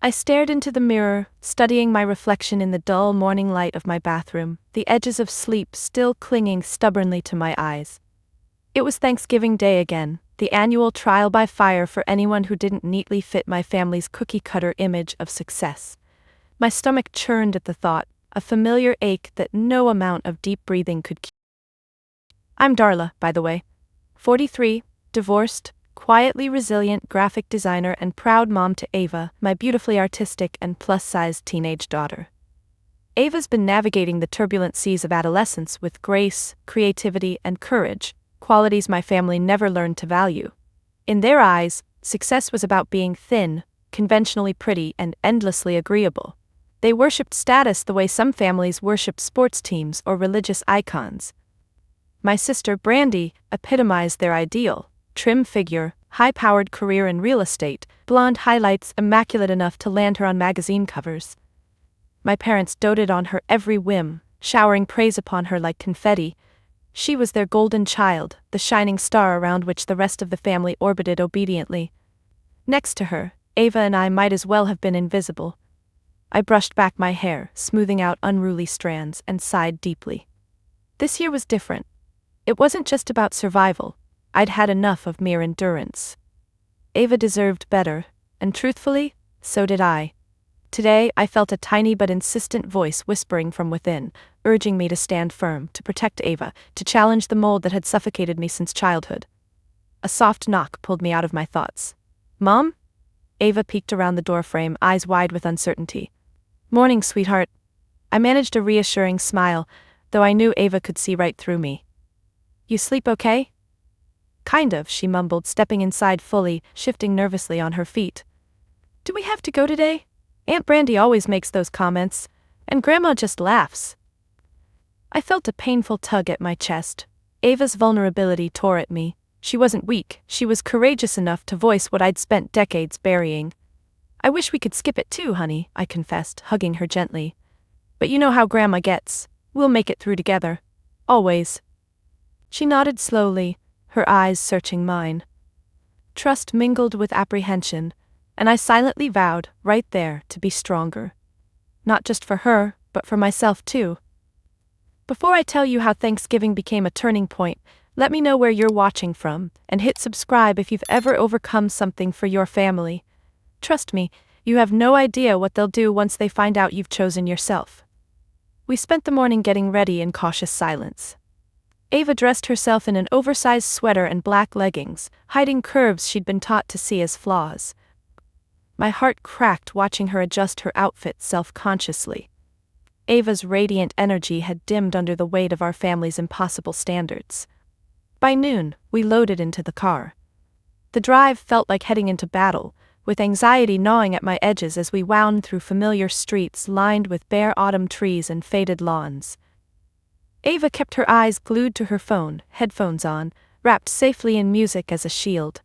I stared into the mirror, studying my reflection in the dull morning light of my bathroom, the edges of sleep still clinging stubbornly to my eyes. It was Thanksgiving Day again, the annual trial by fire for anyone who didn't neatly fit my family's cookie-cutter image of success. My stomach churned at the thought, a familiar ache that no amount of deep breathing could cure. I'm Darla, by the way. 43, divorced, quietly resilient graphic designer and proud mom to Ava, my beautifully artistic and plus-sized teenage daughter. Ava's been navigating the turbulent seas of adolescence with grace, creativity, and courage, qualities my family never learned to value. In their eyes, success was about being thin, conventionally pretty, and endlessly agreeable. They worshipped status the way some families worshipped sports teams or religious icons. My sister Brandy epitomized their ideal: trim figure, high-powered career in real estate, blonde highlights immaculate enough to land her on magazine covers. My parents doted on her every whim, showering praise upon her like confetti. She was their golden child, the shining star around which the rest of the family orbited obediently. Next to her, Ava and I might as well have been invisible. I brushed back my hair, smoothing out unruly strands, and sighed deeply. This year was different. It wasn't just about survival. I'd had enough of mere endurance. Ava deserved better, and truthfully, so did I. Today, I felt a tiny but insistent voice whispering from within, urging me to stand firm, to protect Ava, to challenge the mold that had suffocated me since childhood. A soft knock pulled me out of my thoughts. "Mom?" Ava peeked around the doorframe, eyes wide with uncertainty. "Morning, sweetheart." I managed a reassuring smile, though I knew Ava could see right through me. "You sleep okay?" "Kind of," she mumbled, stepping inside fully, shifting nervously on her feet. "Do we have to go today? Aunt Brandy always makes those comments, and Grandma just laughs." I felt a painful tug at my chest. Ava's vulnerability tore at me. She wasn't weak, she was courageous enough to voice what I'd spent decades burying. "I wish we could skip it too, honey," I confessed, hugging her gently. "But you know how Grandma gets. We'll make it through together. Always." She nodded slowly, her eyes searching mine. Trust mingled with apprehension, and I silently vowed, right there, to be stronger. Not just for her, but for myself too. Before I tell you how Thanksgiving became a turning point, let me know where you're watching from, and hit subscribe if you've ever overcome something for your family. Trust me, you have no idea what they'll do once they find out you've chosen yourself. We spent the morning getting ready in cautious silence. Ava dressed herself in an oversized sweater and black leggings, hiding curves she'd been taught to see as flaws. My heart cracked watching her adjust her outfit self-consciously. Ava's radiant energy had dimmed under the weight of our family's impossible standards. By noon, we loaded into the car. The drive felt like heading into battle, with anxiety gnawing at my edges as we wound through familiar streets lined with bare autumn trees and faded lawns. Ava kept her eyes glued to her phone, headphones on, wrapped safely in music as a shield.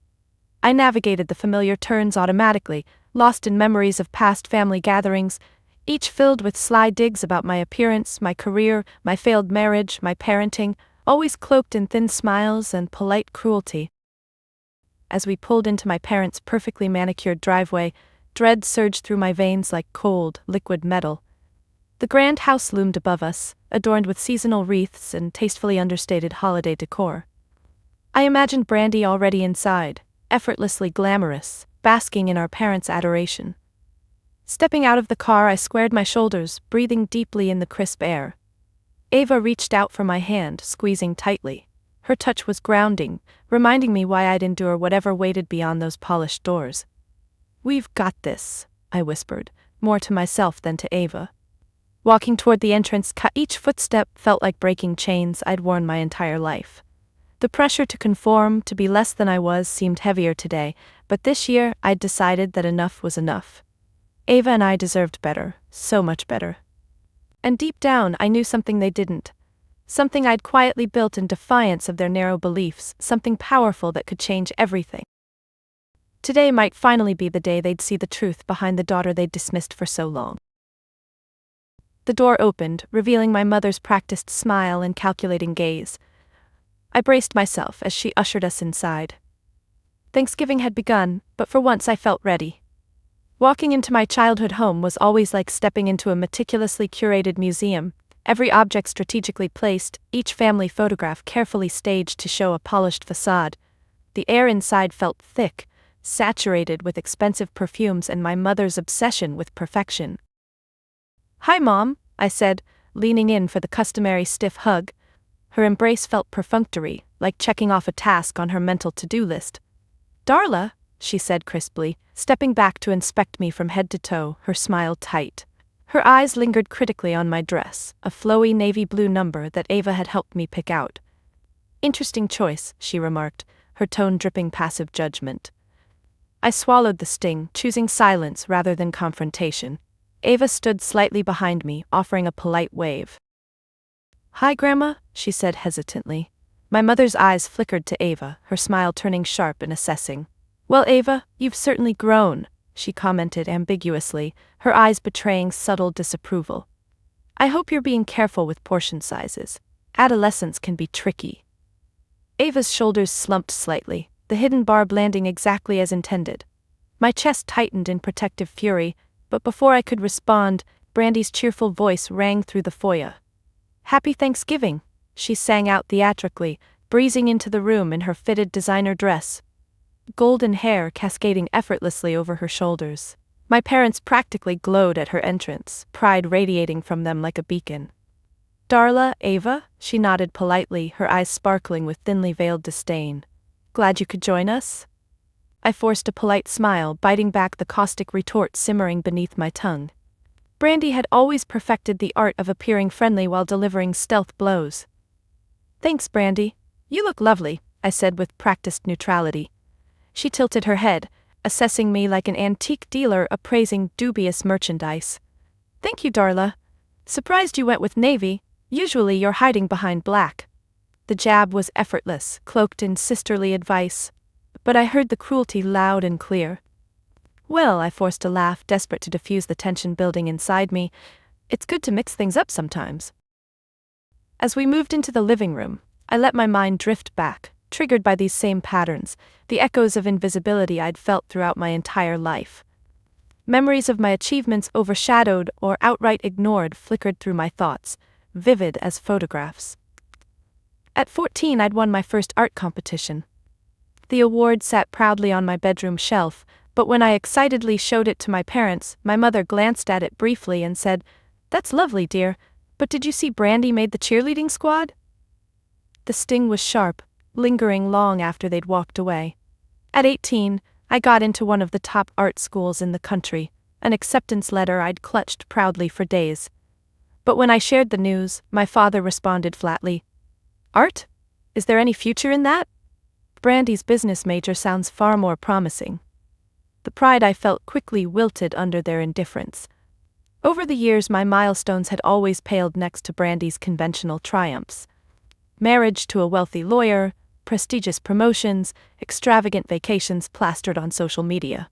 I navigated the familiar turns automatically, lost in memories of past family gatherings, each filled with sly digs about my appearance, my career, my failed marriage, my parenting, always cloaked in thin smiles and polite cruelty. As we pulled into my parents' perfectly manicured driveway, dread surged through my veins like cold, liquid metal. The grand house loomed above us, adorned with seasonal wreaths and tastefully understated holiday decor. I imagined Brandy already inside, effortlessly glamorous, basking in our parents' adoration. Stepping out of the car, I squared my shoulders, breathing deeply in the crisp air. Ava reached out for my hand, squeezing tightly. Her touch was grounding, reminding me why I'd endure whatever waited beyond those polished doors. "We've got this," I whispered, more to myself than to Ava. Walking toward the entrance, each footstep felt like breaking chains I'd worn my entire life. The pressure to conform, to be less than I was, seemed heavier today, but this year I'd decided that enough was enough. Ava and I deserved better, so much better. And deep down, I knew something they didn't. Something I'd quietly built in defiance of their narrow beliefs, something powerful that could change everything. Today might finally be the day they'd see the truth behind the daughter they'd dismissed for so long. The door opened, revealing my mother's practiced smile and calculating gaze. I braced myself as she ushered us inside. Thanksgiving had begun, but for once I felt ready. Walking into my childhood home was always like stepping into a meticulously curated museum, every object strategically placed, each family photograph carefully staged to show a polished facade. The air inside felt thick, saturated with expensive perfumes and my mother's obsession with perfection. "Hi, Mom," I said, leaning in for the customary stiff hug. Her embrace felt perfunctory, like checking off a task on her mental to-do list. "Darla," she said crisply, stepping back to inspect me from head to toe, her smile tight. Her eyes lingered critically on my dress, a flowy navy blue number that Ava had helped me pick out. "Interesting choice," she remarked, her tone dripping passive judgment. I swallowed the sting, choosing silence rather than confrontation. Ava stood slightly behind me, offering a polite wave. "Hi, Grandma," she said hesitantly. My mother's eyes flickered to Ava, her smile turning sharp and assessing. "Well, Ava, you've certainly grown," she commented ambiguously, her eyes betraying subtle disapproval. "I hope you're being careful with portion sizes. Adolescence can be tricky." Ava's shoulders slumped slightly, the hidden barb landing exactly as intended. My chest tightened in protective fury, but before I could respond, Brandy's cheerful voice rang through the foyer. "Happy Thanksgiving," she sang out theatrically, breezing into the room in her fitted designer dress, golden hair cascading effortlessly over her shoulders. My parents practically glowed at her entrance, pride radiating from them like a beacon. "Darla, Ava," she nodded politely, her eyes sparkling with thinly veiled disdain. "Glad you could join us?" I forced a polite smile, biting back the caustic retort simmering beneath my tongue. Brandy had always perfected the art of appearing friendly while delivering stealth blows. "Thanks, Brandy. You look lovely," I said with practiced neutrality. She tilted her head, assessing me like an antique dealer appraising dubious merchandise. "Thank you, Darla. Surprised you went with navy, usually you're hiding behind black." The jab was effortless, cloaked in sisterly advice, but I heard the cruelty loud and clear. "Well," I forced a laugh, desperate to diffuse the tension building inside me, "it's good to mix things up sometimes." As we moved into the living room, I let my mind drift back, triggered by these same patterns, the echoes of invisibility I'd felt throughout my entire life. Memories of my achievements overshadowed or outright ignored flickered through my thoughts, vivid as photographs. At 14, I'd won my first art competition. The award sat proudly on my bedroom shelf, but when I excitedly showed it to my parents, my mother glanced at it briefly and said, "That's lovely, dear, but did you see Brandy made the cheerleading squad?" The sting was sharp, lingering long after they'd walked away. At 18, I got into one of the top art schools in the country, an acceptance letter I'd clutched proudly for days. But when I shared the news, my father responded flatly, "Art? Is there any future in that? Brandy's business major sounds far more promising." The pride I felt quickly wilted under their indifference. Over the years, my milestones had always paled next to Brandy's conventional triumphs. Marriage to a wealthy lawyer, prestigious promotions, extravagant vacations plastered on social media.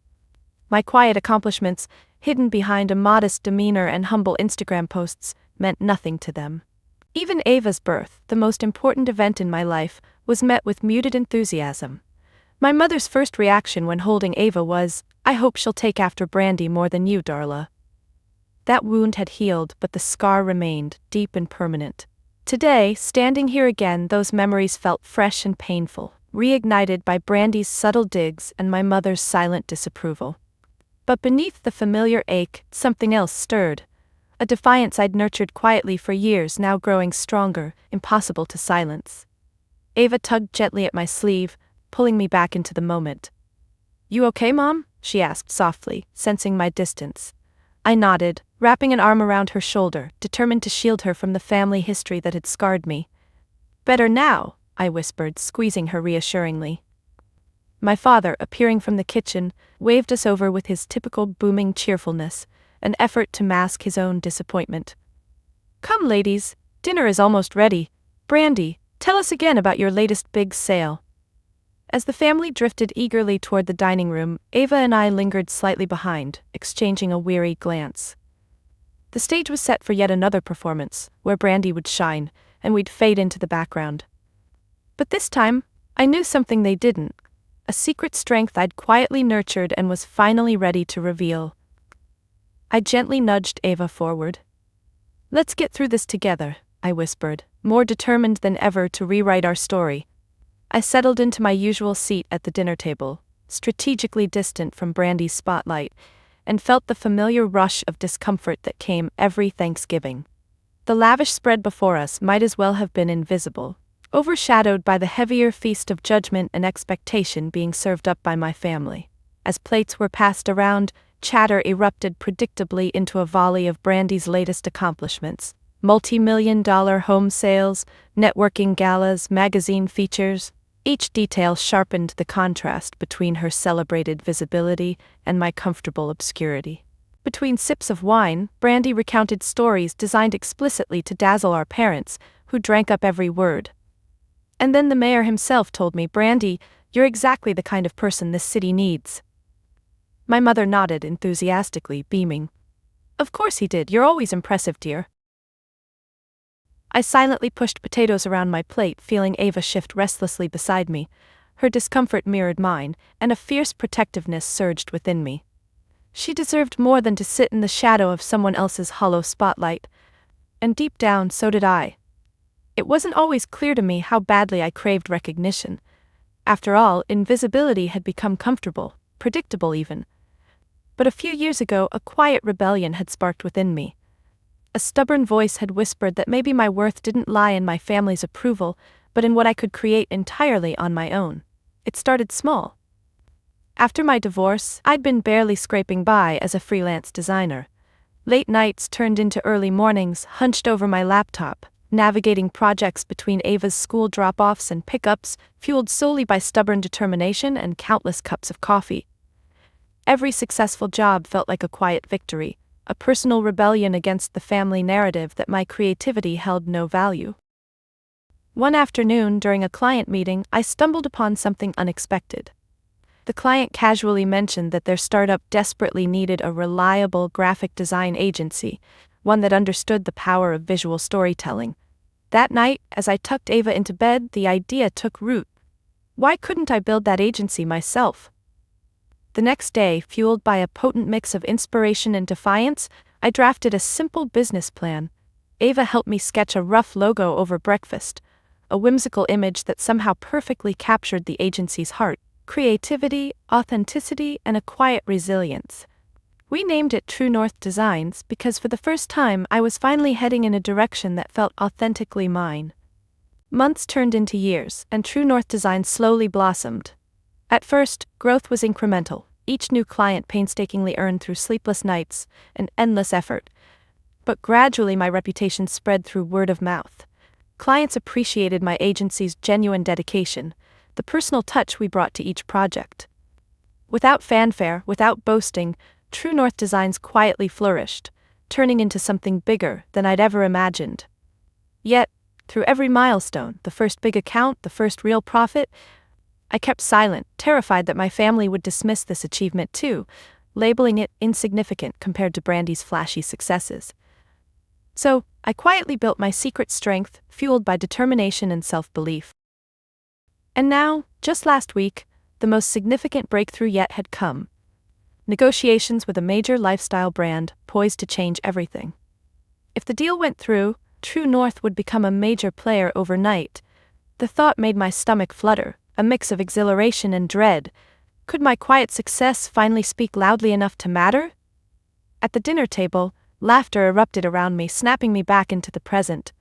My quiet accomplishments, hidden behind a modest demeanor and humble Instagram posts, meant nothing to them. Even Ava's birth, the most important event in my life, was met with muted enthusiasm. My mother's first reaction when holding Ava was, "I hope she'll take after Brandy more than you, Darla." That wound had healed, but the scar remained, deep and permanent. Today, standing here again, those memories felt fresh and painful, reignited by Brandy's subtle digs and my mother's silent disapproval. But beneath the familiar ache, something else stirred. A defiance I'd nurtured quietly for years, now growing stronger, impossible to silence. Ava tugged gently at my sleeve, pulling me back into the moment. "You okay, Mom?" she asked softly, sensing my distance. I nodded, wrapping an arm around her shoulder, determined to shield her from the family history that had scarred me. "Better now," I whispered, squeezing her reassuringly. My father, appearing from the kitchen, waved us over with his typical booming cheerfulness, an effort to mask his own disappointment. "Come, ladies, dinner is almost ready. Brandy, tell us again about your latest big sale." As the family drifted eagerly toward the dining room, Ava and I lingered slightly behind, exchanging a weary glance. The stage was set for yet another performance, where Brandy would shine, and we'd fade into the background. But this time, I knew something they didn't, a secret strength I'd quietly nurtured and was finally ready to reveal. I gently nudged Ava forward. "Let's get through this together," I whispered, more determined than ever to rewrite our story. I settled into my usual seat at the dinner table, strategically distant from Brandy's spotlight, and felt the familiar rush of discomfort that came every Thanksgiving. The lavish spread before us might as well have been invisible, overshadowed by the heavier feast of judgment and expectation being served up by my family. As plates were passed around, chatter erupted predictably into a volley of Brandy's latest accomplishments: multi-million-dollar home sales, networking galas, magazine features. Each detail sharpened the contrast between her celebrated visibility and my comfortable obscurity. Between sips of wine, Brandy recounted stories designed explicitly to dazzle our parents, who drank up every word. And then the mayor himself told me, "Brandy, you're exactly the kind of person this city needs." My mother nodded enthusiastically, beaming. "Of course he did, you're always impressive, dear." I silently pushed potatoes around my plate, feeling Ava shift restlessly beside me. Her discomfort mirrored mine, and a fierce protectiveness surged within me. She deserved more than to sit in the shadow of someone else's hollow spotlight. And deep down, so did I. It wasn't always clear to me how badly I craved recognition. After all, invisibility had become comfortable, predictable even. But a few years ago, a quiet rebellion had sparked within me. A stubborn voice had whispered that maybe my worth didn't lie in my family's approval, but in what I could create entirely on my own. It started small. After my divorce, I'd been barely scraping by as a freelance designer. Late nights turned into early mornings, hunched over my laptop, navigating projects between Ava's school drop-offs and pickups, fueled solely by stubborn determination and countless cups of coffee. Every successful job felt like a quiet victory, a personal rebellion against the family narrative that my creativity held no value. One afternoon, during a client meeting, I stumbled upon something unexpected. The client casually mentioned that their startup desperately needed a reliable graphic design agency, one that understood the power of visual storytelling. That night, as I tucked Ava into bed, the idea took root. Why couldn't I build that agency myself? The next day, fueled by a potent mix of inspiration and defiance, I drafted a simple business plan. Ava helped me sketch a rough logo over breakfast, a whimsical image that somehow perfectly captured the agency's heart: creativity, authenticity, and a quiet resilience. We named it True North Designs because for the first time I was finally heading in a direction that felt authentically mine. Months turned into years, and True North Designs slowly blossomed. At first, growth was incremental, each new client painstakingly earned through sleepless nights and endless effort. But gradually my reputation spread through word of mouth. Clients appreciated my agency's genuine dedication, the personal touch we brought to each project. Without fanfare, without boasting, True North Designs quietly flourished, turning into something bigger than I'd ever imagined. Yet, through every milestone, the first big account, the first real profit, I kept silent, terrified that my family would dismiss this achievement too, labeling it insignificant compared to Brandy's flashy successes. So, I quietly built my secret strength, fueled by determination and self-belief. And now, just last week, the most significant breakthrough yet had come. Negotiations with a major lifestyle brand, poised to change everything. If the deal went through, True North would become a major player overnight. The thought made my stomach flutter, a mix of exhilaration and dread. Could my quiet success finally speak loudly enough to matter? At the dinner table, laughter erupted around me, snapping me back into the present.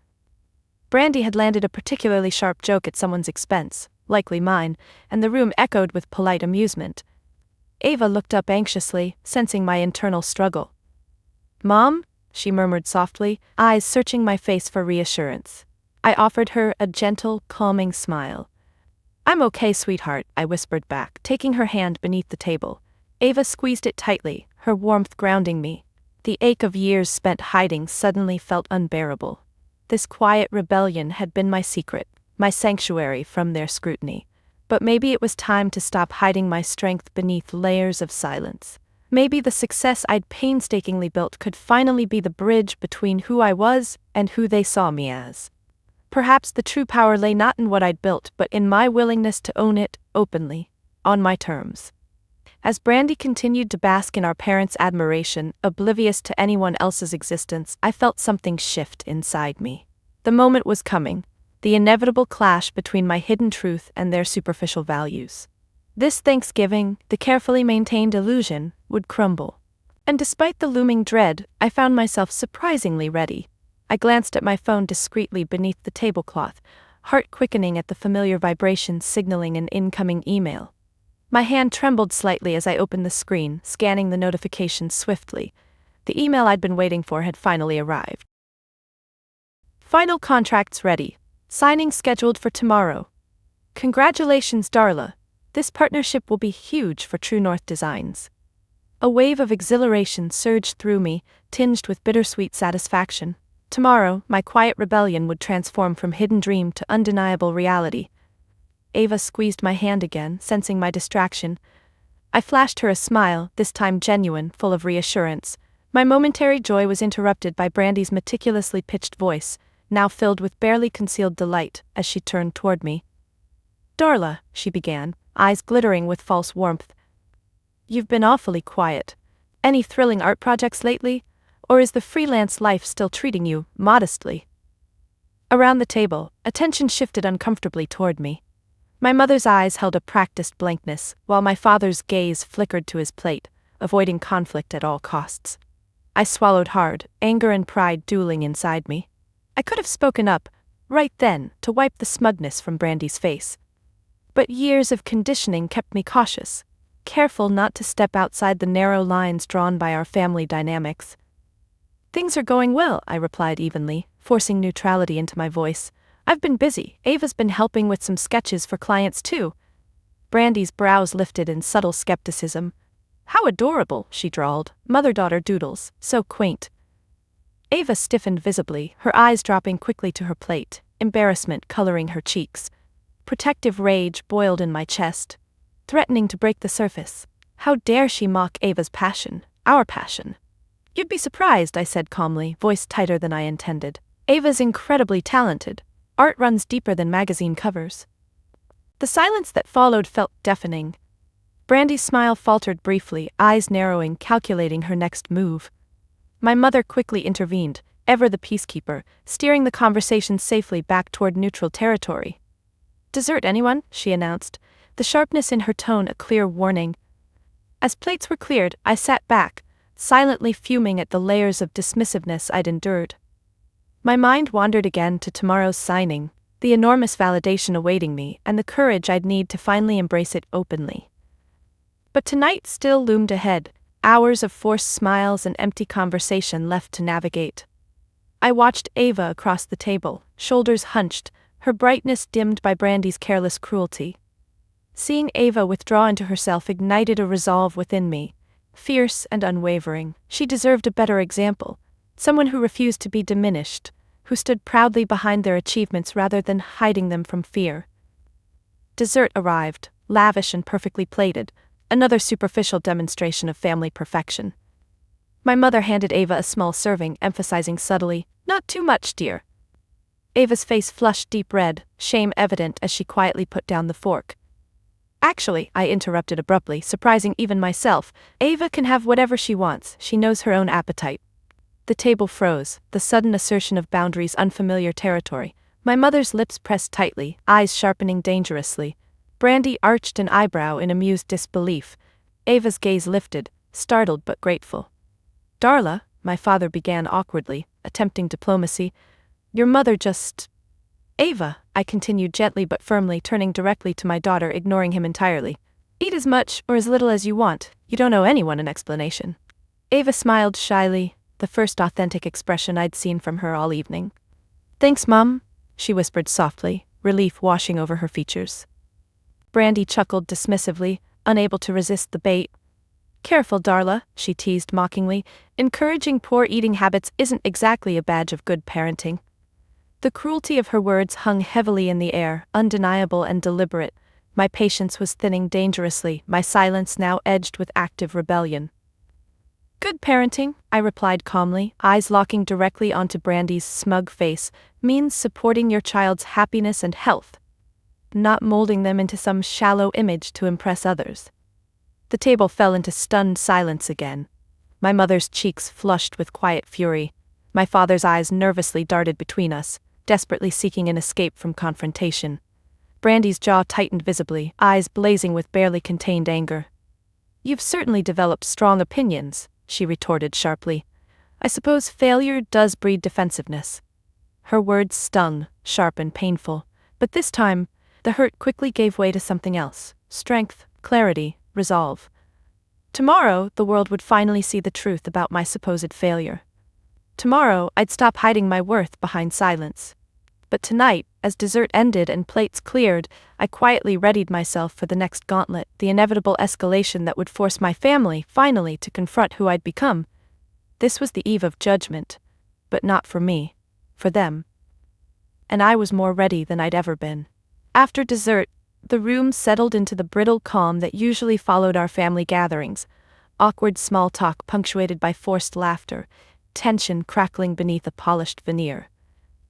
Brandy had landed a particularly sharp joke at someone's expense, likely mine, and the room echoed with polite amusement. Ava looked up anxiously, sensing my internal struggle. "Mom?" she murmured softly, eyes searching my face for reassurance. I offered her a gentle, calming smile. "I'm okay, sweetheart," I whispered back, taking her hand beneath the table. Ava squeezed it tightly, her warmth grounding me. The ache of years spent hiding suddenly felt unbearable. This quiet rebellion had been my secret, my sanctuary from their scrutiny. But maybe it was time to stop hiding my strength beneath layers of silence. Maybe the success I'd painstakingly built could finally be the bridge between who I was and who they saw me as. Perhaps the true power lay not in what I'd built, but in my willingness to own it, openly, on my terms. As Brandy continued to bask in our parents' admiration, oblivious to anyone else's existence, I felt something shift inside me. The moment was coming, the inevitable clash between my hidden truth and their superficial values. This Thanksgiving, the carefully maintained illusion would crumble. And despite the looming dread, I found myself surprisingly ready. I glanced at my phone discreetly beneath the tablecloth, heart quickening at the familiar vibration signaling an incoming email. My hand trembled slightly as I opened the screen, scanning the notifications swiftly. The email I'd been waiting for had finally arrived. Final contracts ready. Signing scheduled for tomorrow. Congratulations, Darla. This partnership will be huge for True North Designs. A wave of exhilaration surged through me, tinged with bittersweet satisfaction. Tomorrow, my quiet rebellion would transform from hidden dream to undeniable reality. Ava squeezed my hand again, sensing my distraction. I flashed her a smile, this time genuine, full of reassurance. My momentary joy was interrupted by Brandy's meticulously pitched voice, now filled with barely concealed delight, as she turned toward me. Darla, she began, eyes glittering with false warmth. You've been awfully quiet. Any thrilling art projects lately? Or is the freelance life still treating you modestly? Around the table, attention shifted uncomfortably toward me. My mother's eyes held a practiced blankness, while my father's gaze flickered to his plate, avoiding conflict at all costs. I swallowed hard, anger and pride dueling inside me. I could have spoken up, right then, to wipe the smugness from Brandy's face. But years of conditioning kept me cautious, careful not to step outside the narrow lines drawn by our family dynamics. Things are going well, I replied evenly, forcing neutrality into my voice. I've been busy. Ava's been helping with some sketches for clients too. Brandy's brows lifted in subtle skepticism. How adorable, she drawled. Mother-daughter doodles, so quaint. Ava stiffened visibly, her eyes dropping quickly to her plate, embarrassment coloring her cheeks. Protective rage boiled in my chest, threatening to break the surface. How dare she mock Ava's passion, our passion? You'd be surprised, I said calmly, voice tighter than I intended. Ava's incredibly talented. Art runs deeper than magazine covers. The silence that followed felt deafening. Brandy's smile faltered briefly, eyes narrowing, calculating her next move. My mother quickly intervened, ever the peacekeeper, steering the conversation safely back toward neutral territory. Dessert, anyone? She announced, the sharpness in her tone a clear warning. As plates were cleared, I sat back, silently fuming at the layers of dismissiveness I'd endured. My mind wandered again to tomorrow's signing, the enormous validation awaiting me, and the courage I'd need to finally embrace it openly. But tonight still loomed ahead, hours of forced smiles and empty conversation left to navigate. I watched Ava across the table, shoulders hunched, her brightness dimmed by Brandy's careless cruelty. Seeing Ava withdraw into herself ignited a resolve within me, fierce and unwavering. She deserved a better example, someone who refused to be diminished, who stood proudly behind their achievements rather than hiding them from fear. Dessert arrived, lavish and perfectly plated, another superficial demonstration of family perfection. My mother handed Ava a small serving, emphasizing subtly, "Not too much, dear." Ava's face flushed deep red, shame evident as she quietly put down the fork. Actually, I interrupted abruptly, surprising even myself, Ava can have whatever she wants, she knows her own appetite. The table froze, the sudden assertion of boundaries unfamiliar territory. My mother's lips pressed tightly, eyes sharpening dangerously. Brandy arched an eyebrow in amused disbelief. Ava's gaze lifted, startled but grateful. Darla, my father began awkwardly, attempting diplomacy. Your mother just... Ava, I continued gently but firmly, turning directly to my daughter, ignoring him entirely. Eat as much or as little as you want, you don't owe anyone an explanation. Ava smiled shyly, the first authentic expression I'd seen from her all evening. Thanks, Mom, she whispered softly, relief washing over her features. Brandy chuckled dismissively, unable to resist the bait. Careful, Darla, she teased mockingly, encouraging poor eating habits isn't exactly a badge of good parenting. The cruelty of her words hung heavily in the air, undeniable and deliberate. My patience was thinning dangerously, my silence now edged with active rebellion. Good parenting, I replied calmly, eyes locking directly onto Brandy's smug face, means supporting your child's happiness and health, not molding them into some shallow image to impress others. The table fell into stunned silence again. My mother's cheeks flushed with quiet fury. My father's eyes nervously darted between us, desperately seeking an escape from confrontation. Brandy's jaw tightened visibly, eyes blazing with barely contained anger. "You've certainly developed strong opinions," she retorted sharply. "I suppose failure does breed defensiveness." Her words stung, sharp and painful, but this time, the hurt quickly gave way to something else: strength, clarity, resolve. Tomorrow, the world would finally see the truth about my supposed failure. Tomorrow, I'd stop hiding my worth behind silence. But tonight, as dessert ended and plates cleared, I quietly readied myself for the next gauntlet, the inevitable escalation that would force my family, finally, to confront who I'd become. This was the eve of judgment. But not for me. For them. And I was more ready than I'd ever been. After dessert, the room settled into the brittle calm that usually followed our family gatherings. Awkward small talk punctuated by forced laughter, tension crackling beneath a polished veneer.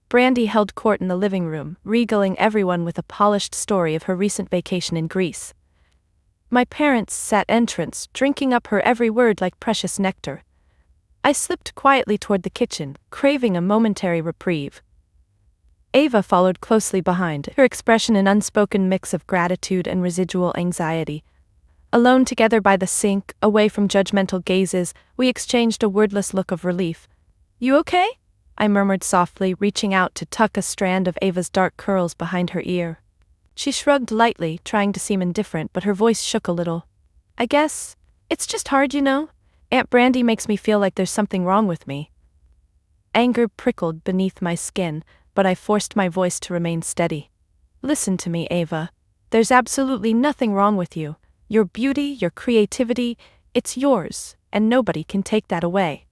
Brandy held court in the living room, regaling everyone with a polished story of her recent vacation in Greece. My parents sat entranced, drinking up her every word like precious nectar. I slipped quietly toward the kitchen, craving a momentary reprieve. Ava followed closely behind, her expression an unspoken mix of gratitude and residual anxiety. Alone together by the sink, away from judgmental gazes, we exchanged a wordless look of relief. "You okay?" I murmured softly, reaching out to tuck a strand of Ava's dark curls behind her ear. She shrugged lightly, trying to seem indifferent, but her voice shook a little. "I guess it's just hard, you know? Aunt Brandy makes me feel like there's something wrong with me." Anger prickled beneath my skin, but I forced my voice to remain steady. "Listen to me, Ava. There's absolutely nothing wrong with you. Your beauty, your creativity, it's yours, and nobody can take that away."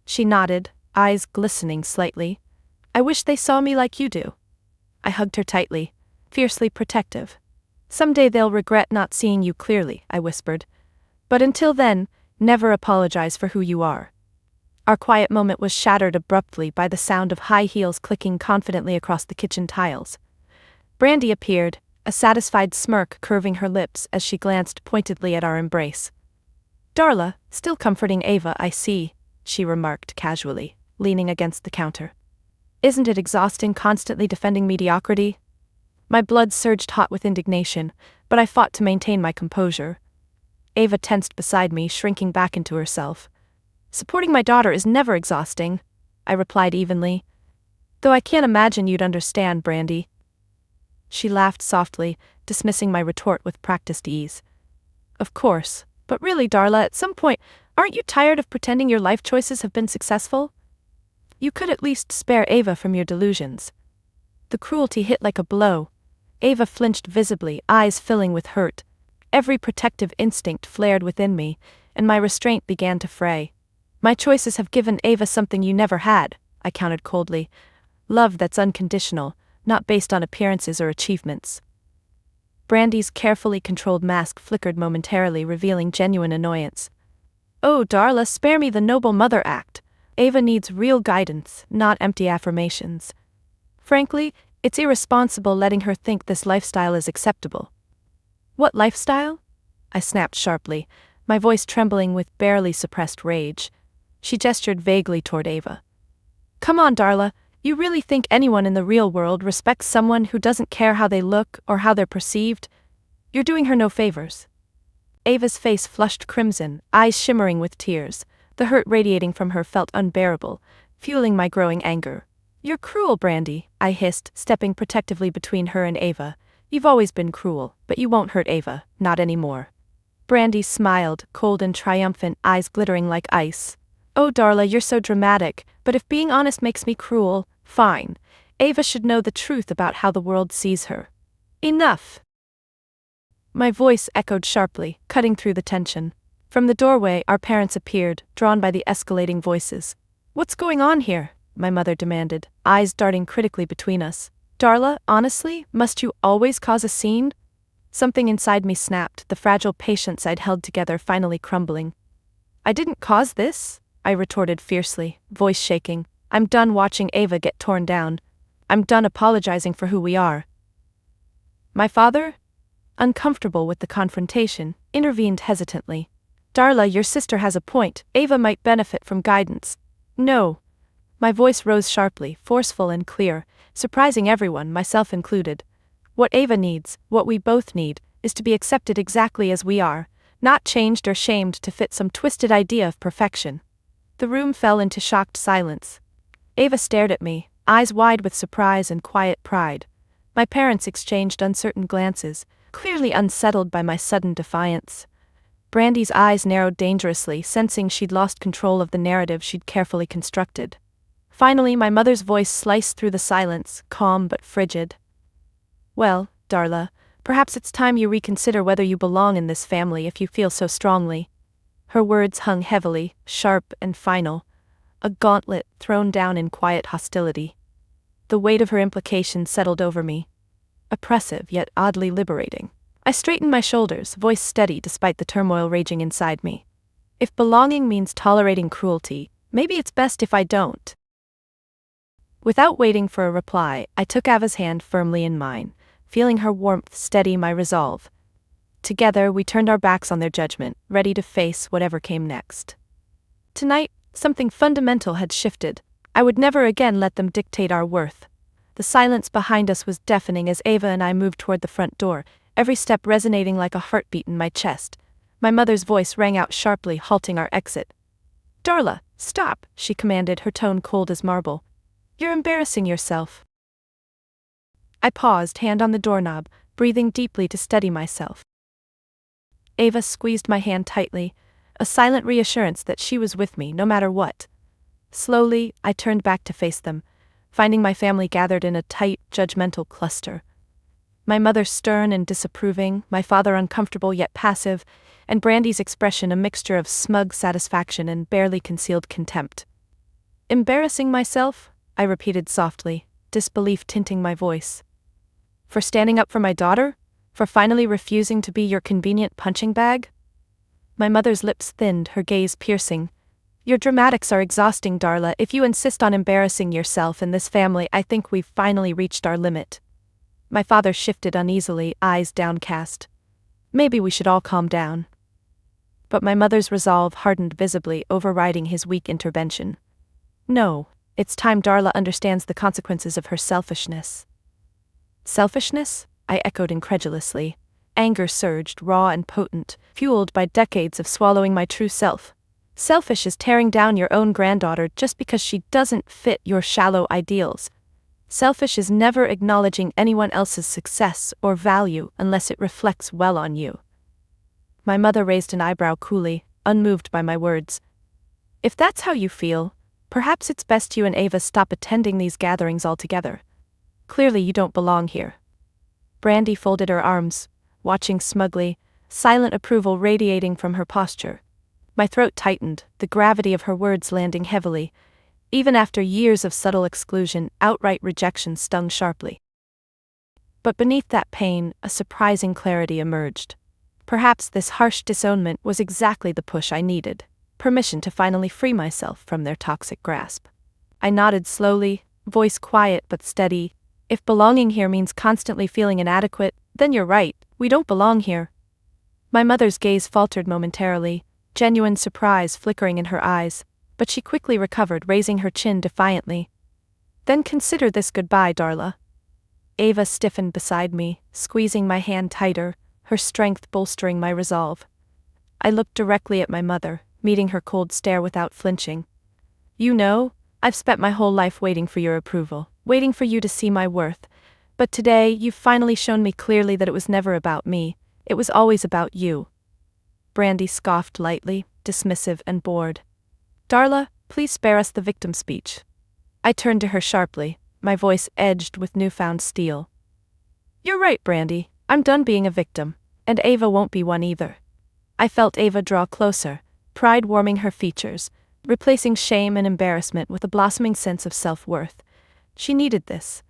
She nodded, eyes glistening slightly. "I wish they saw me like you do." I hugged her tightly, fiercely protective. "Someday they'll regret not seeing you clearly," I whispered. "But until then, never apologize for who you are." Our quiet moment was shattered abruptly by the sound of high heels clicking confidently across the kitchen tiles. Brandy appeared, a satisfied smirk curving her lips as she glanced pointedly at our embrace. "Darla, still comforting Ava, I see," she remarked casually, leaning against the counter. "Isn't it exhausting constantly defending mediocrity?" My blood surged hot with indignation, but I fought to maintain my composure. Ava tensed beside me, shrinking back into herself. "Supporting my daughter is never exhausting," I replied evenly. "Though I can't imagine you'd understand, Brandy." She laughed softly, dismissing my retort with practiced ease. "Of course, but really, Darla, at some point, aren't you tired of pretending your life choices have been successful? You could at least spare Ava from your delusions." The cruelty hit like a blow. Ava flinched visibly, eyes filling with hurt. Every protective instinct flared within me, and my restraint began to fray. "My choices have given Ava something you never had," I countered coldly. "Love that's unconditional, not based on appearances or achievements." Brandy's carefully controlled mask flickered momentarily, revealing genuine annoyance. "Oh, Darla, spare me the noble mother act. Ava needs real guidance, not empty affirmations. Frankly, it's irresponsible letting her think this lifestyle is acceptable." "What lifestyle?" I snapped sharply, my voice trembling with barely suppressed rage. She gestured vaguely toward Ava. "Come on, Darla, you really think anyone in the real world respects someone who doesn't care how they look or how they're perceived? You're doing her no favors." Ava's face flushed crimson, eyes shimmering with tears. The hurt radiating from her felt unbearable, fueling my growing anger. "You're cruel, Brandy," I hissed, stepping protectively between her and Ava. "You've always been cruel, but you won't hurt Ava, not anymore." Brandy smiled, cold and triumphant, eyes glittering like ice. "Oh, Darla, you're so dramatic, but if being honest makes me cruel, fine. Ava should know the truth about how the world sees her." "Enough!" My voice echoed sharply, cutting through the tension. From the doorway, our parents appeared, drawn by the escalating voices. "What's going on here?" my mother demanded, eyes darting critically between us. "Darla, honestly, must you always cause a scene?" Something inside me snapped, the fragile patience I'd held together finally crumbling. "I didn't cause this," I retorted fiercely, voice shaking. "I'm done watching Ava get torn down. I'm done apologizing for who we are." "My father?" uncomfortable with the confrontation, intervened hesitantly. Darla, your sister has a point. Ava might benefit from guidance. No. My voice rose sharply, forceful and clear, surprising everyone, myself included. What Ava needs, what we both need, is to be accepted exactly as we are, not changed or shamed to fit some twisted idea of perfection. The room fell into shocked silence. Ava stared at me, eyes wide with surprise and quiet pride. My parents exchanged uncertain glances, clearly unsettled by my sudden defiance. Brandy's eyes narrowed dangerously, sensing she'd lost control of the narrative she'd carefully constructed. Finally, my mother's voice sliced through the silence, calm but frigid. Well, Darla, perhaps it's time you reconsider whether you belong in this family if you feel so strongly. Her words hung heavily, sharp and final, a gauntlet thrown down in quiet hostility. The weight of her implication settled over me. Oppressive yet oddly liberating. I straightened my shoulders, voice steady despite the turmoil raging inside me. If belonging means tolerating cruelty, maybe it's best if I don't. Without waiting for a reply, I took Ava's hand firmly in mine, feeling her warmth steady my resolve. Together, we turned our backs on their judgment, ready to face whatever came next. Tonight, something fundamental had shifted. I would never again let them dictate our worth. The silence behind us was deafening as Ava and I moved toward the front door, every step resonating like a heartbeat in my chest. My mother's voice rang out sharply, halting our exit. Darla, stop, she commanded, her tone cold as marble. You're embarrassing yourself. I paused, hand on the doorknob, breathing deeply to steady myself. Ava squeezed my hand tightly, a silent reassurance that she was with me no matter what. Slowly, I turned back to face them, finding my family gathered in a tight, judgmental cluster. My mother stern and disapproving, my father uncomfortable yet passive, and Brandy's expression a mixture of smug satisfaction and barely concealed contempt. Embarrassing myself? I repeated softly, disbelief tinting my voice. For standing up for my daughter? For finally refusing to be your convenient punching bag? My mother's lips thinned, her gaze piercing. Your dramatics are exhausting, Darla. If you insist on embarrassing yourself and this family, I think we've finally reached our limit. My father shifted uneasily, eyes downcast. Maybe we should all calm down. But my mother's resolve hardened visibly, overriding his weak intervention. No, it's time Darla understands the consequences of her selfishness. Selfishness? I echoed incredulously. Anger surged, raw and potent, fueled by decades of swallowing my true self. Selfish is tearing down your own granddaughter just because she doesn't fit your shallow ideals. Selfish is never acknowledging anyone else's success or value unless it reflects well on you. My mother raised an eyebrow coolly, unmoved by my words. If that's how you feel, perhaps it's best you and Ava stop attending these gatherings altogether. Clearly you don't belong here. Brandy folded her arms, watching smugly, silent approval radiating from her posture. My throat tightened, the gravity of her words landing heavily. Even after years of subtle exclusion, outright rejection stung sharply. But beneath that pain, a surprising clarity emerged. Perhaps this harsh disownment was exactly the push I needed, permission to finally free myself from their toxic grasp. I nodded slowly, voice quiet but steady. If belonging here means constantly feeling inadequate, then you're right, we don't belong here. My mother's gaze faltered momentarily, genuine surprise flickering in her eyes, but she quickly recovered, raising her chin defiantly. Then consider this goodbye, Darla. Ava stiffened beside me, squeezing my hand tighter, her strength bolstering my resolve. I looked directly at my mother, meeting her cold stare without flinching. You know, I've spent my whole life waiting for your approval, waiting for you to see my worth. But today, you've finally shown me clearly that it was never about me, it was always about you. Brandy scoffed lightly, dismissive and bored. Darla, please spare us the victim speech. I turned to her sharply, my voice edged with newfound steel. You're right, Brandy, I'm done being a victim, and Ava won't be one either. I felt Ava draw closer, pride warming her features, replacing shame and embarrassment with a blossoming sense of self-worth. She needed this,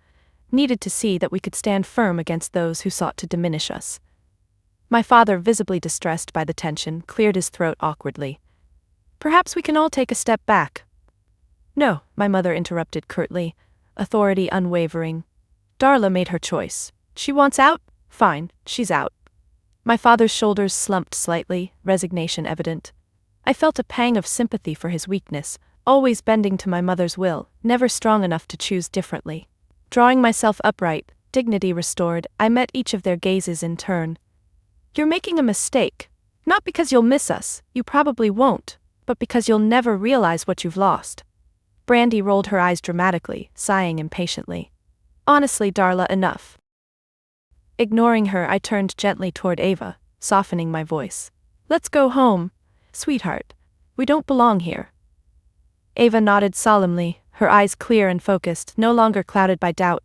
needed to see that we could stand firm against those who sought to diminish us. My father, visibly distressed by the tension, cleared his throat awkwardly. Perhaps we can all take a step back. No, my mother interrupted curtly, authority unwavering. Darla made her choice. She wants out? Fine, she's out. My father's shoulders slumped slightly, resignation evident. I felt a pang of sympathy for his weakness, always bending to my mother's will, never strong enough to choose differently. Drawing myself upright, dignity restored, I met each of their gazes in turn. "You're making a mistake. Not because you'll miss us, you probably won't, but because you'll never realize what you've lost." Brandy rolled her eyes dramatically, sighing impatiently. "Honestly, Darla, enough." Ignoring her, I turned gently toward Ava, softening my voice. "Let's go home, sweetheart. We don't belong here." Ava nodded solemnly, her eyes clear and focused, no longer clouded by doubt.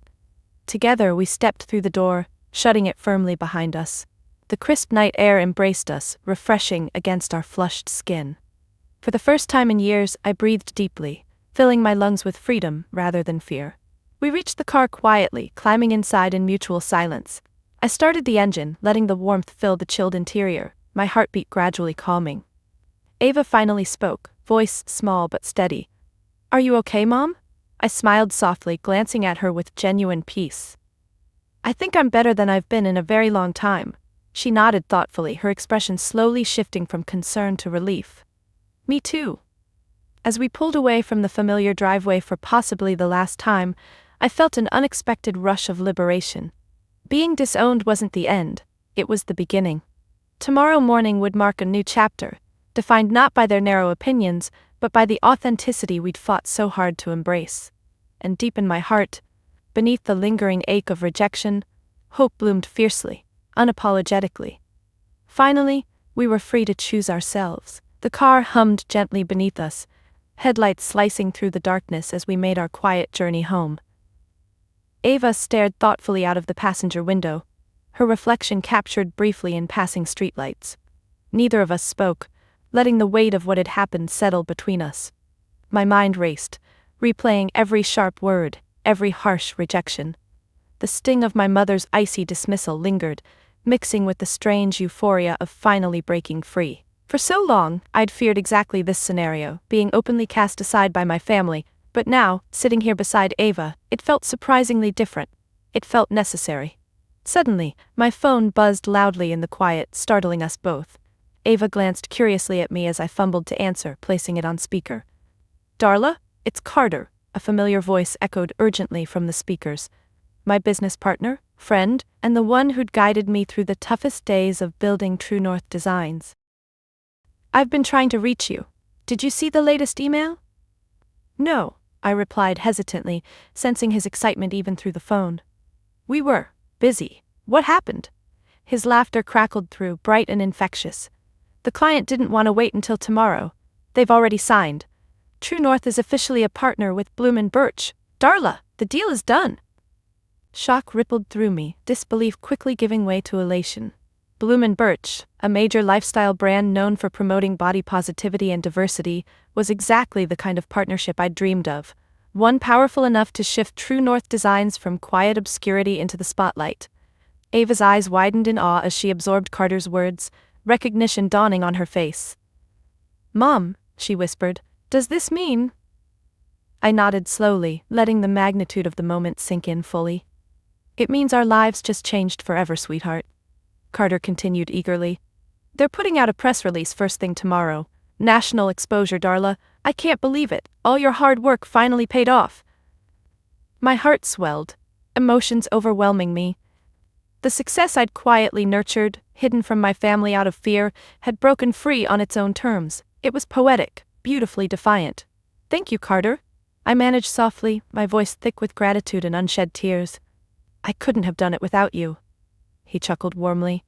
Together we stepped through the door, shutting it firmly behind us. The crisp night air embraced us, refreshing against our flushed skin. For the first time in years, I breathed deeply, filling my lungs with freedom rather than fear. We reached the car quietly, climbing inside in mutual silence. I started the engine, letting the warmth fill the chilled interior, my heartbeat gradually calming. Ava finally spoke, voice small but steady. "Are you okay, Mom?" I smiled softly, glancing at her with genuine peace. "I think I'm better than I've been in a very long time." She nodded thoughtfully, her expression slowly shifting from concern to relief. "Me too." As we pulled away from the familiar driveway for possibly the last time, I felt an unexpected rush of liberation. Being disowned wasn't the end, it was the beginning. Tomorrow morning would mark a new chapter, defined not by their narrow opinions, but by the authenticity we'd fought so hard to embrace. And deep in my heart, beneath the lingering ache of rejection, hope bloomed fiercely, unapologetically. Finally, we were free to choose ourselves. The car hummed gently beneath us, headlights slicing through the darkness as we made our quiet journey home. Ava stared thoughtfully out of the passenger window, her reflection captured briefly in passing streetlights. Neither of us spoke, letting the weight of what had happened settle between us. My mind raced, replaying every sharp word, every harsh rejection. The sting of my mother's icy dismissal lingered, mixing with the strange euphoria of finally breaking free. For so long, I'd feared exactly this scenario, being openly cast aside by my family, but now, sitting here beside Ava, it felt surprisingly different. It felt necessary. Suddenly, my phone buzzed loudly in the quiet, startling us both. Ava glanced curiously at me as I fumbled to answer, placing it on speaker. "Darla, it's Carter," a familiar voice echoed urgently from the speakers. My business partner, friend, and the one who'd guided me through the toughest days of building True North Designs. "I've been trying to reach you. Did you see the latest email?" "No," I replied hesitantly, sensing his excitement even through the phone. "We were busy. What happened?" His laughter crackled through, bright and infectious. "The client didn't want to wait until tomorrow. They've already signed. True North is officially a partner with Bloom & Birch. Darla, the deal is done." Shock rippled through me, disbelief quickly giving way to elation. Bloom & Birch, a major lifestyle brand known for promoting body positivity and diversity, was exactly the kind of partnership I'd dreamed of. One powerful enough to shift True North Designs from quiet obscurity into the spotlight. Ava's eyes widened in awe as she absorbed Carter's words, recognition dawning on her face. "Mom," she whispered, "does this mean?" I nodded slowly, letting the magnitude of the moment sink in fully. "It means our lives just changed forever, sweetheart," Carter continued eagerly. "They're putting out a press release first thing tomorrow. National exposure, Darla. I can't believe it. All your hard work finally paid off." My heart swelled, emotions overwhelming me. The success I'd quietly nurtured, hidden from my family out of fear, had broken free on its own terms. It was poetic, beautifully defiant. "Thank you, Carter," I managed softly, my voice thick with gratitude and unshed tears. "I couldn't have done it without you." He chuckled warmly.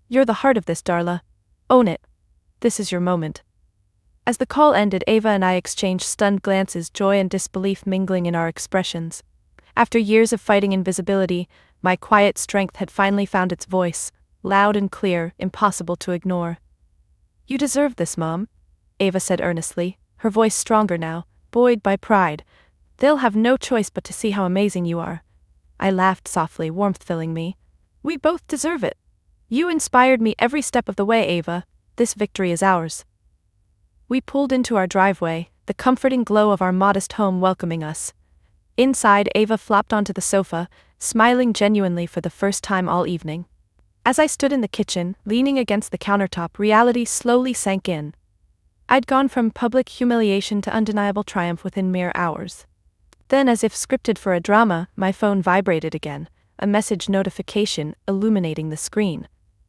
"You're the heart of this, Darla. Own it. This is your moment." As the call ended, Ava and I exchanged stunned glances, joy and disbelief mingling in our expressions. After years of fighting invisibility, my quiet strength had finally found its voice, loud and clear, impossible to ignore. "You deserve this, Mom," Ava said earnestly, her voice stronger now, buoyed by pride. "They'll have no choice but to see how amazing you are." I laughed softly, warmth filling me. "We both deserve it. You inspired me every step of the way, Ava. This victory is ours." We pulled into our driveway, the comforting glow of our modest home welcoming us. Inside, Ava flopped onto the sofa, smiling genuinely for the first time all evening. As I stood in the kitchen, leaning against the countertop, reality slowly sank in. I'd gone from public humiliation to undeniable triumph within mere hours. Then, as if scripted for a drama, my phone vibrated again, a message notification illuminating the screen.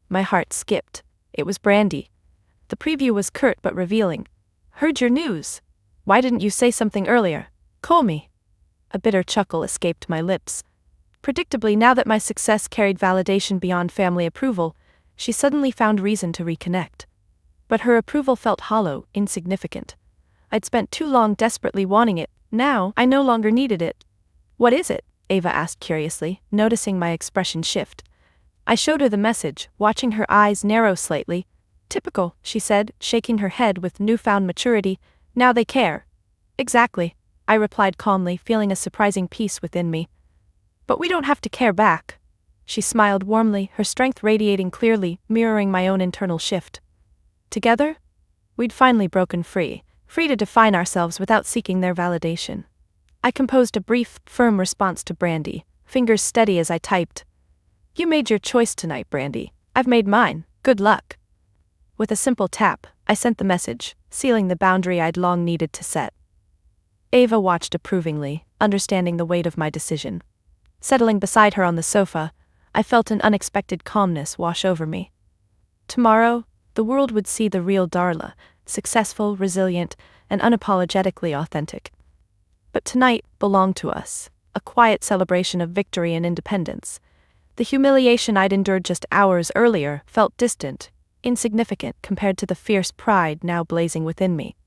My heart skipped. It was Brandy. The preview was curt but revealing. "Heard your news. Why didn't you say something earlier? Call me." A bitter chuckle escaped my lips. Predictably, now that my success carried validation beyond family approval, she suddenly found reason to reconnect. But her approval felt hollow, insignificant. I'd spent too long desperately wanting it. Now, I no longer needed it. "What is it?" Ava asked curiously, noticing my expression shift. I showed her the message, watching her eyes narrow slightly. "Typical," she said, shaking her head with newfound maturity. "Now they care." "Exactly," I replied calmly, feeling a surprising peace within me. "But we don't have to care back." She smiled warmly, her strength radiating clearly, mirroring my own internal shift. Together? We'd finally broken free to define ourselves without seeking their validation. I composed a brief, firm response to Brandy, fingers steady as I typed. "You made your choice tonight, Brandy. I've made mine. Good luck." With a simple tap, I sent the message, sealing the boundary I'd long needed to set. Ava watched approvingly, understanding the weight of my decision. Settling beside her on the sofa, I felt an unexpected calmness wash over me. Tomorrow, the world would see the real Darla, successful, resilient, and unapologetically authentic. But tonight belonged to us, a quiet celebration of victory and independence. The humiliation I'd endured just hours earlier felt distant, insignificant compared to the fierce pride now blazing within me.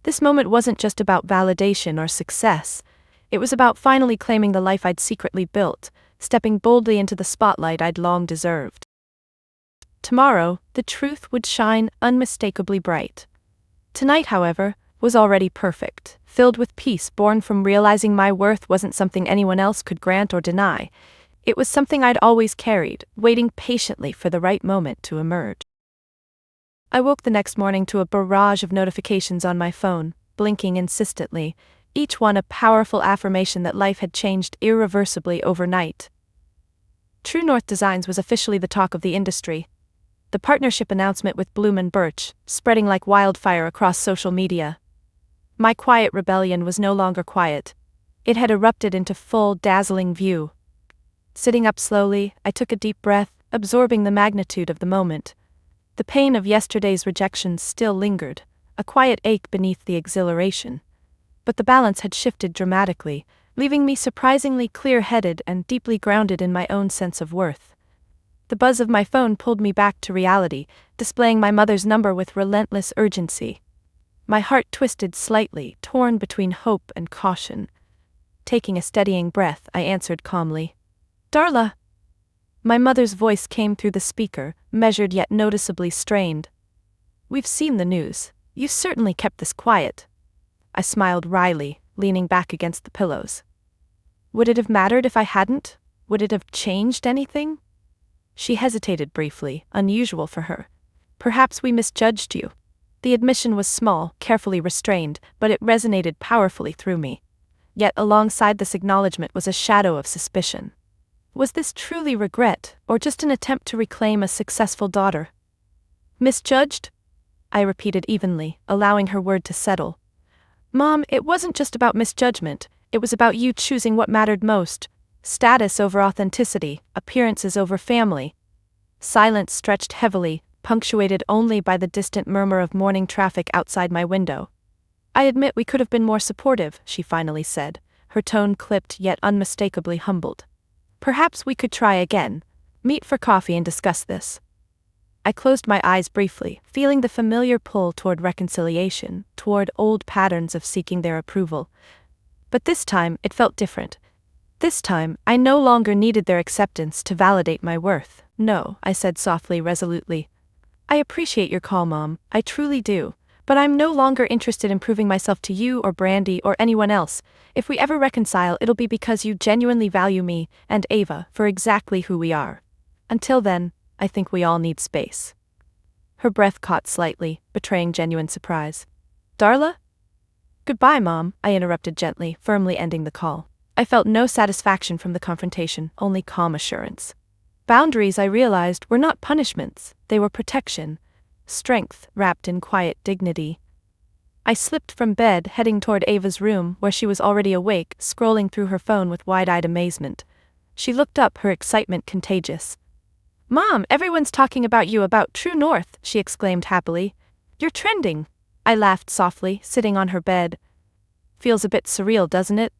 This moment wasn't just about validation or success. It was about finally claiming the life I'd secretly built, stepping boldly into the spotlight I'd long deserved. Tomorrow, the truth would shine unmistakably bright. Tonight, however, was already perfect, filled with peace born from realizing my worth wasn't something anyone else could grant or deny. It was something I'd always carried, waiting patiently for the right moment to emerge. I woke the next morning to a barrage of notifications on my phone, blinking insistently, each one a powerful affirmation that life had changed irreversibly overnight. True North Designs was officially the talk of the industry. The partnership announcement with Bloom & Birch, spreading like wildfire across social media. My quiet rebellion was no longer quiet. It had erupted into full, dazzling view. Sitting up slowly, I took a deep breath, absorbing the magnitude of the moment. The pain of yesterday's rejection still lingered, a quiet ache beneath the exhilaration. But the balance had shifted dramatically, leaving me surprisingly clear-headed and deeply grounded in my own sense of worth. The buzz of my phone pulled me back to reality, displaying my mother's number with relentless urgency. My heart twisted slightly, torn between hope and caution. Taking a steadying breath, I answered calmly. "Darla!" My mother's voice came through the speaker, measured yet noticeably strained. "We've seen the news. You certainly kept this quiet." I smiled wryly, leaning back against the pillows. "Would it have mattered if I hadn't? Would it have changed anything?" She hesitated briefly, unusual for her. "Perhaps we misjudged you." The admission was small, carefully restrained, but it resonated powerfully through me. Yet alongside this acknowledgement was a shadow of suspicion. Was this truly regret, or just an attempt to reclaim a successful daughter? "Misjudged?" I repeated evenly, allowing her word to settle. "Mom, it wasn't just about misjudgment, it was about you choosing what mattered most. Status over authenticity, appearances over family." Silence stretched heavily, punctuated only by the distant murmur of morning traffic outside my window. "I admit we could have been more supportive," she finally said, her tone clipped yet unmistakably humbled. "Perhaps we could try again. Meet for coffee and discuss this." I closed my eyes briefly, feeling the familiar pull toward reconciliation, toward old patterns of seeking their approval. But this time, it felt different. This time, I no longer needed their acceptance to validate my worth. "No," I said softly, resolutely. "I appreciate your call, Mom, I truly do. But I'm no longer interested in proving myself to you or Brandy or anyone else. If we ever reconcile, it'll be because you genuinely value me and Ava for exactly who we are. Until then, I think we all need space." Her breath caught slightly, betraying genuine surprise. "Darla?" "Goodbye, Mom," I interrupted gently, firmly ending the call. I felt no satisfaction from the confrontation, only calm assurance. Boundaries, I realized, were not punishments, they were protection. Strength wrapped in quiet dignity. I slipped from bed, heading toward Ava's room, where she was already awake, scrolling through her phone with wide-eyed amazement. She looked up, her excitement contagious. "Mom, everyone's talking about you, about True North," she exclaimed happily. "You're trending." I laughed softly, sitting on her bed. "Feels a bit surreal, doesn't it?"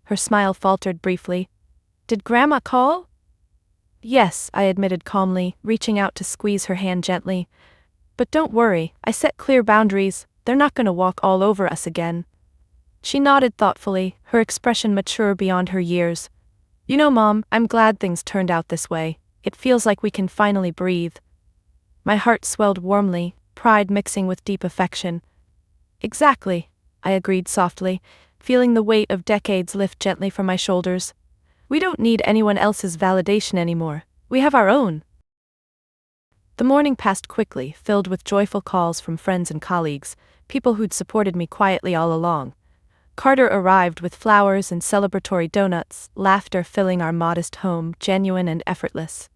Her smile faltered briefly. "Did Grandma call?" "Yes," I admitted calmly, reaching out to squeeze her hand gently. "But don't worry, I set clear boundaries, they're not gonna walk all over us again." She nodded thoughtfully, her expression mature beyond her years. "You know, Mom, I'm glad things turned out this way. It feels like we can finally breathe." My heart swelled warmly, pride mixing with deep affection. "Exactly," I agreed softly, feeling the weight of decades lift gently from my shoulders. "We don't need anyone else's validation anymore. We have our own." The morning passed quickly, filled with joyful calls from friends and colleagues, people who'd supported me quietly all along. Carter arrived with flowers and celebratory donuts, laughter filling our modest home, genuine and effortless.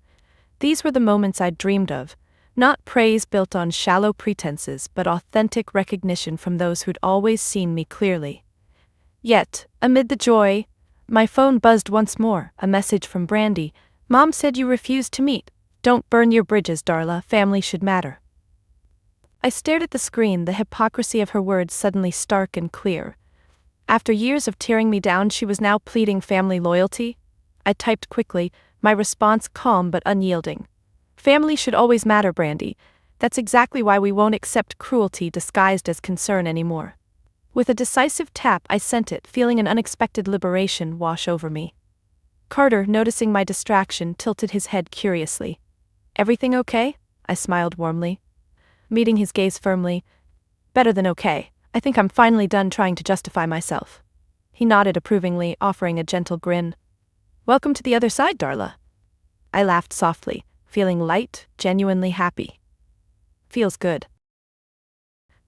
These were the moments I'd dreamed of, not praise built on shallow pretenses but authentic recognition from those who'd always seen me clearly. Yet, amid the joy, my phone buzzed once more, a message from Brandy. "Mom said you refused to meet. Don't burn your bridges, Darla, family should matter." I stared at the screen, the hypocrisy of her words suddenly stark and clear. After years of tearing me down, she was now pleading family loyalty? I typed quickly, my response calm but unyielding. "Family should always matter, Brandy. That's exactly why we won't accept cruelty disguised as concern anymore." With a decisive tap, I sent it, feeling an unexpected liberation wash over me. Carter, noticing my distraction, tilted his head curiously. "Everything okay?" I smiled warmly. Meeting his gaze firmly. "Better than okay. I think I'm finally done trying to justify myself." He nodded approvingly, offering a gentle grin. "Welcome to the other side, Darla." I laughed softly, feeling light, genuinely happy. "Feels good."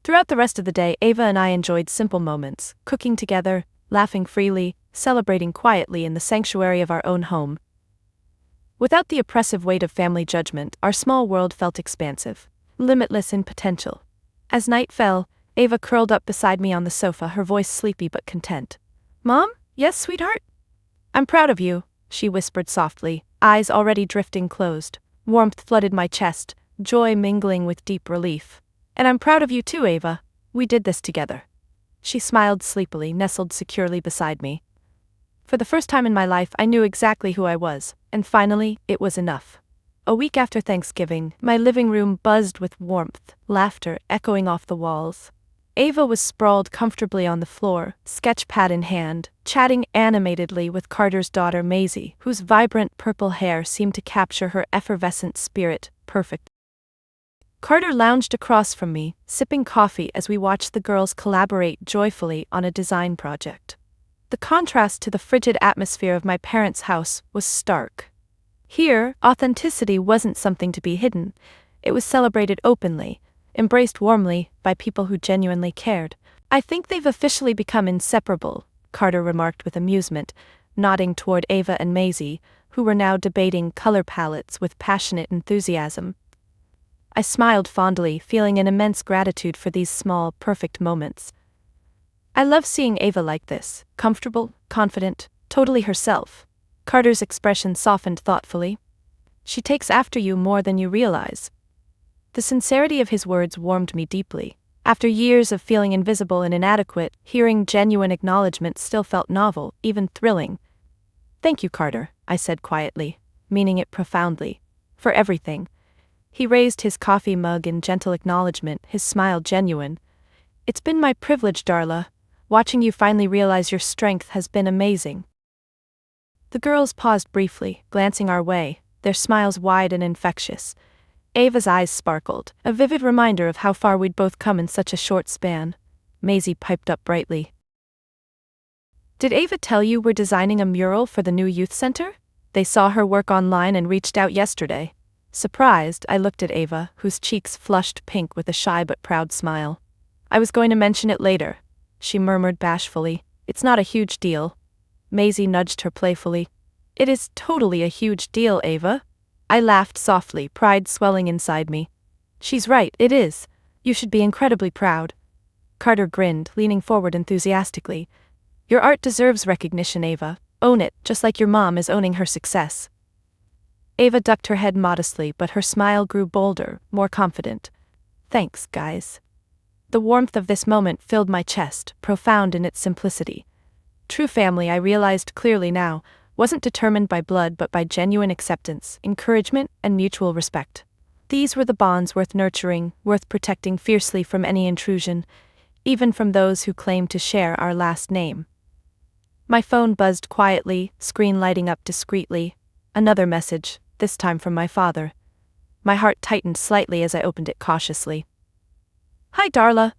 Throughout the rest of the day, Ava and I enjoyed simple moments, cooking together, laughing freely, celebrating quietly in the sanctuary of our own home. Without the oppressive weight of family judgment, our small world felt expansive, limitless in potential. As night fell, Ava curled up beside me on the sofa, her voice sleepy but content. "Mom? Yes, sweetheart?" "I'm proud of you," she whispered softly, eyes already drifting closed. Warmth flooded my chest, joy mingling with deep relief. "And I'm proud of you too, Ava. We did this together." She smiled sleepily, nestled securely beside me. For the first time in my life, I knew exactly who I was, and finally, it was enough. A week after Thanksgiving, my living room buzzed with warmth, laughter echoing off the walls. Ava was sprawled comfortably on the floor, sketchpad in hand, chatting animatedly with Carter's daughter Maisie, whose vibrant purple hair seemed to capture her effervescent spirit, perfect. Carter lounged across from me, sipping coffee as we watched the girls collaborate joyfully on a design project. The contrast to the frigid atmosphere of my parents' house was stark. Here, authenticity wasn't something to be hidden. It was celebrated openly, embraced warmly by people who genuinely cared. "I think they've officially become inseparable," Carter remarked with amusement, nodding toward Ava and Maisie, who were now debating color palettes with passionate enthusiasm. I smiled fondly, feeling an immense gratitude for these small, perfect moments. I love seeing Ava like this, comfortable, confident, totally herself. Carter's expression softened thoughtfully. "She takes after you more than you realize." The sincerity of his words warmed me deeply. After years of feeling invisible and inadequate, hearing genuine acknowledgement still felt novel, even thrilling. "Thank you, Carter," I said quietly, meaning it profoundly. "For everything." He raised his coffee mug in gentle acknowledgement, his smile genuine. "It's been my privilege, Darla. Watching you finally realize your strength has been amazing." The girls paused briefly, glancing our way, their smiles wide and infectious. Ava's eyes sparkled, a vivid reminder of how far we'd both come in such a short span. Maisie piped up brightly. "Did Ava tell you we're designing a mural for the new youth center? They saw her work online and reached out yesterday." Surprised, I looked at Ava, whose cheeks flushed pink with a shy but proud smile. "I was going to mention it later," she murmured bashfully. "It's not a huge deal." Maisie nudged her playfully. "It is totally a huge deal, Ava." I laughed softly, pride swelling inside me. She's right, it is. You should be incredibly proud. Carter grinned, leaning forward enthusiastically. Your art deserves recognition, Ava. Own it, just like your mom is owning her success. Ava ducked her head modestly, but her smile grew bolder, more confident. Thanks, guys. The warmth of this moment filled my chest, profound in its simplicity. True family, I realized clearly now, wasn't determined by blood but by genuine acceptance, encouragement, and mutual respect. These were the bonds worth nurturing, worth protecting fiercely from any intrusion, even from those who claimed to share our last name. My phone buzzed quietly, screen lighting up discreetly. Another message, this time from my father. My heart tightened slightly as I opened it cautiously. Hi, Darla.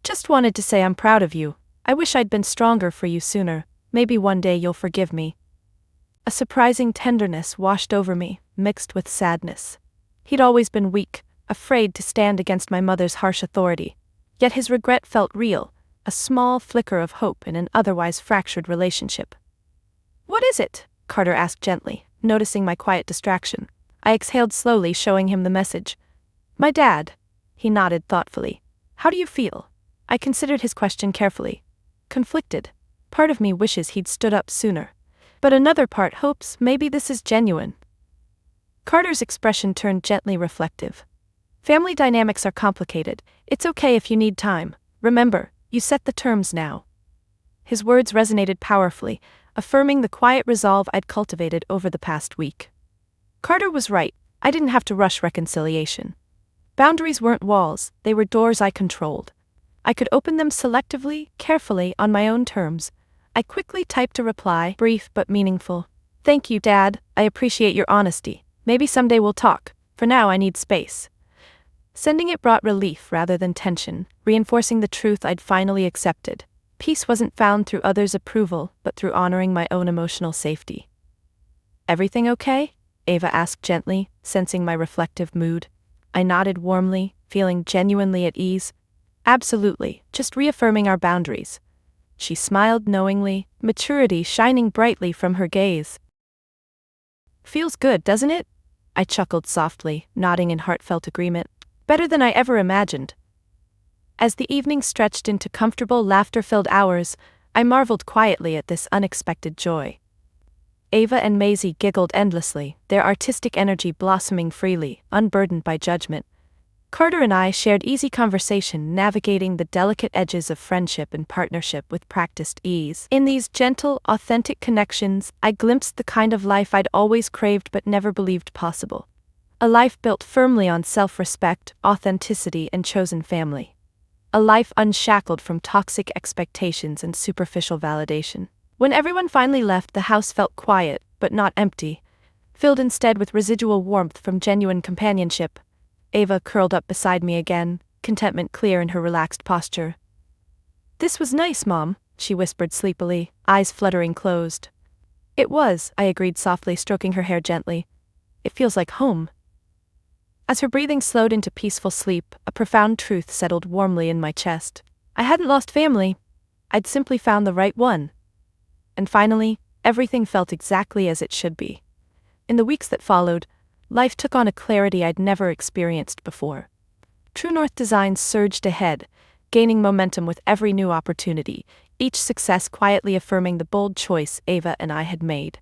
Just wanted to say I'm proud of you. I wish I'd been stronger for you sooner. Maybe one day you'll forgive me. A surprising tenderness washed over me, mixed with sadness. He'd always been weak, afraid to stand against my mother's harsh authority. Yet his regret felt real, a small flicker of hope in an otherwise fractured relationship. What is it? Carter asked gently, noticing my quiet distraction. I exhaled slowly, showing him the message. My dad. He nodded thoughtfully. How do you feel? I considered his question carefully. Conflicted. Part of me wishes he'd stood up sooner. But another part hopes maybe this is genuine. Carter's expression turned gently reflective. Family dynamics are complicated. It's okay if you need time. Remember, you set the terms now. His words resonated powerfully, affirming the quiet resolve I'd cultivated over the past week. Carter was right. I didn't have to rush reconciliation. Boundaries weren't walls, they were doors I controlled. I could open them selectively, carefully, on my own terms. I quickly typed a reply, brief but meaningful. Thank you, Dad. I appreciate your honesty. Maybe someday we'll talk. For now, I need space. Sending it brought relief rather than tension, reinforcing the truth I'd finally accepted. Peace wasn't found through others' approval, but through honoring my own emotional safety. Everything okay? Ava asked gently, sensing my reflective mood. I nodded warmly, feeling genuinely at ease. Absolutely, just reaffirming our boundaries. She smiled knowingly, maturity shining brightly from her gaze. Feels good, doesn't it? I chuckled softly, nodding in heartfelt agreement. Better than I ever imagined. As the evening stretched into comfortable, laughter-filled hours, I marveled quietly at this unexpected joy. Ava and Maisie giggled endlessly, their artistic energy blossoming freely, unburdened by judgment. Carter and I shared easy conversation, navigating the delicate edges of friendship and partnership with practiced ease. In these gentle, authentic connections, I glimpsed the kind of life I'd always craved but never believed possible. A life built firmly on self-respect, authenticity, and chosen family. A life unshackled from toxic expectations and superficial validation. When everyone finally left, the house felt quiet, but not empty, filled instead with residual warmth from genuine companionship. Ava curled up beside me again, contentment clear in her relaxed posture. This was nice, Mom, she whispered sleepily, eyes fluttering closed. It was, I agreed softly, stroking her hair gently. It feels like home. As her breathing slowed into peaceful sleep, a profound truth settled warmly in my chest. I hadn't lost family. I'd simply found the right one. And finally, everything felt exactly as it should be. In the weeks that followed, life took on a clarity I'd never experienced before. True North Designs surged ahead, gaining momentum with every new opportunity, each success quietly affirming the bold choice Ava and I had made.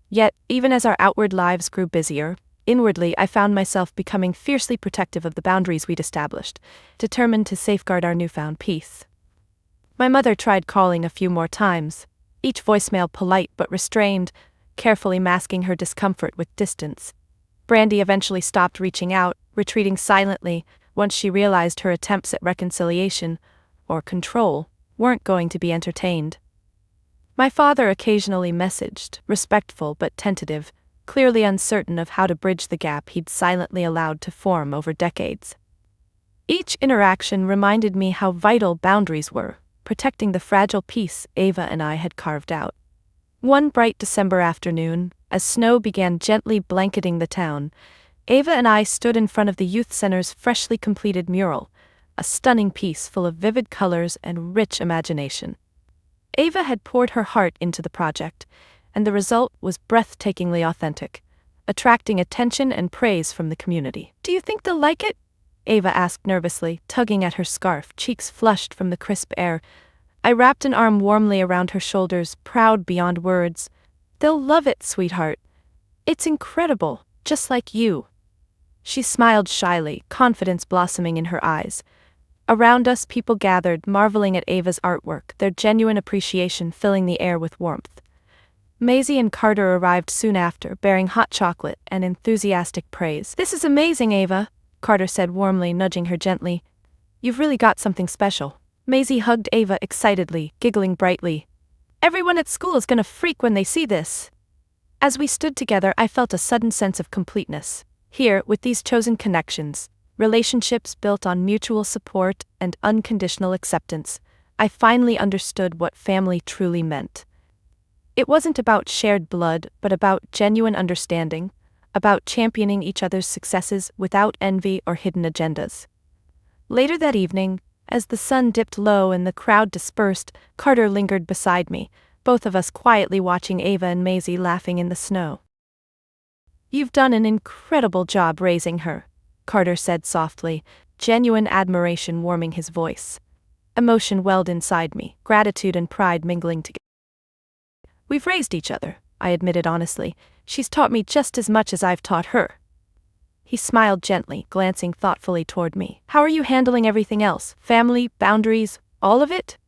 Yet, even as our outward lives grew busier, inwardly I found myself becoming fiercely protective of the boundaries we'd established, determined to safeguard our newfound peace. My mother tried calling a few more times, each voicemail polite but restrained, carefully masking her discomfort with distance. Brandy eventually stopped reaching out, retreating silently, once she realized her attempts at reconciliation, or control, weren't going to be entertained. My father occasionally messaged, respectful but tentative, clearly uncertain of how to bridge the gap he'd silently allowed to form over decades. Each interaction reminded me how vital boundaries were, protecting the fragile peace Ava and I had carved out. One bright December afternoon, as snow began gently blanketing the town, Ava and I stood in front of the youth center's freshly completed mural, a stunning piece full of vivid colors and rich imagination. Ava had poured her heart into the project, and the result was breathtakingly authentic. attracting attention and praise from the community. "Do you think they'll like it?" Ava asked nervously, tugging at her scarf, cheeks flushed from the crisp air. I wrapped an arm warmly around her shoulders, proud beyond words. "They'll love it, sweetheart. It's incredible, just like you." She smiled shyly, confidence blossoming in her eyes. Around us, people gathered, marveling at Ava's artwork, their genuine appreciation filling the air with warmth. Maisie and Carter arrived soon after, bearing hot chocolate and enthusiastic praise. "This is amazing, Ava," Carter said warmly, nudging her gently. "You've really got something special." Maisie hugged Ava excitedly, giggling brightly. "Everyone at school is gonna freak when they see this." As we stood together, I felt a sudden sense of completeness. Here, with these chosen connections, relationships built on mutual support and unconditional acceptance, I finally understood what family truly meant. It wasn't about shared blood, but about genuine understanding, about championing each other's successes without envy or hidden agendas. Later that evening, as the sun dipped low and the crowd dispersed, Carter lingered beside me, both of us quietly watching Ava and Maisie laughing in the snow. "You've done an incredible job raising her," Carter said softly, genuine admiration warming his voice. Emotion welled inside me, gratitude and pride mingling together. "We've raised each other," I admitted honestly. "She's taught me just as much as I've taught her." He smiled gently, glancing thoughtfully toward me. "How are you handling everything else? Family, boundaries, all of it?"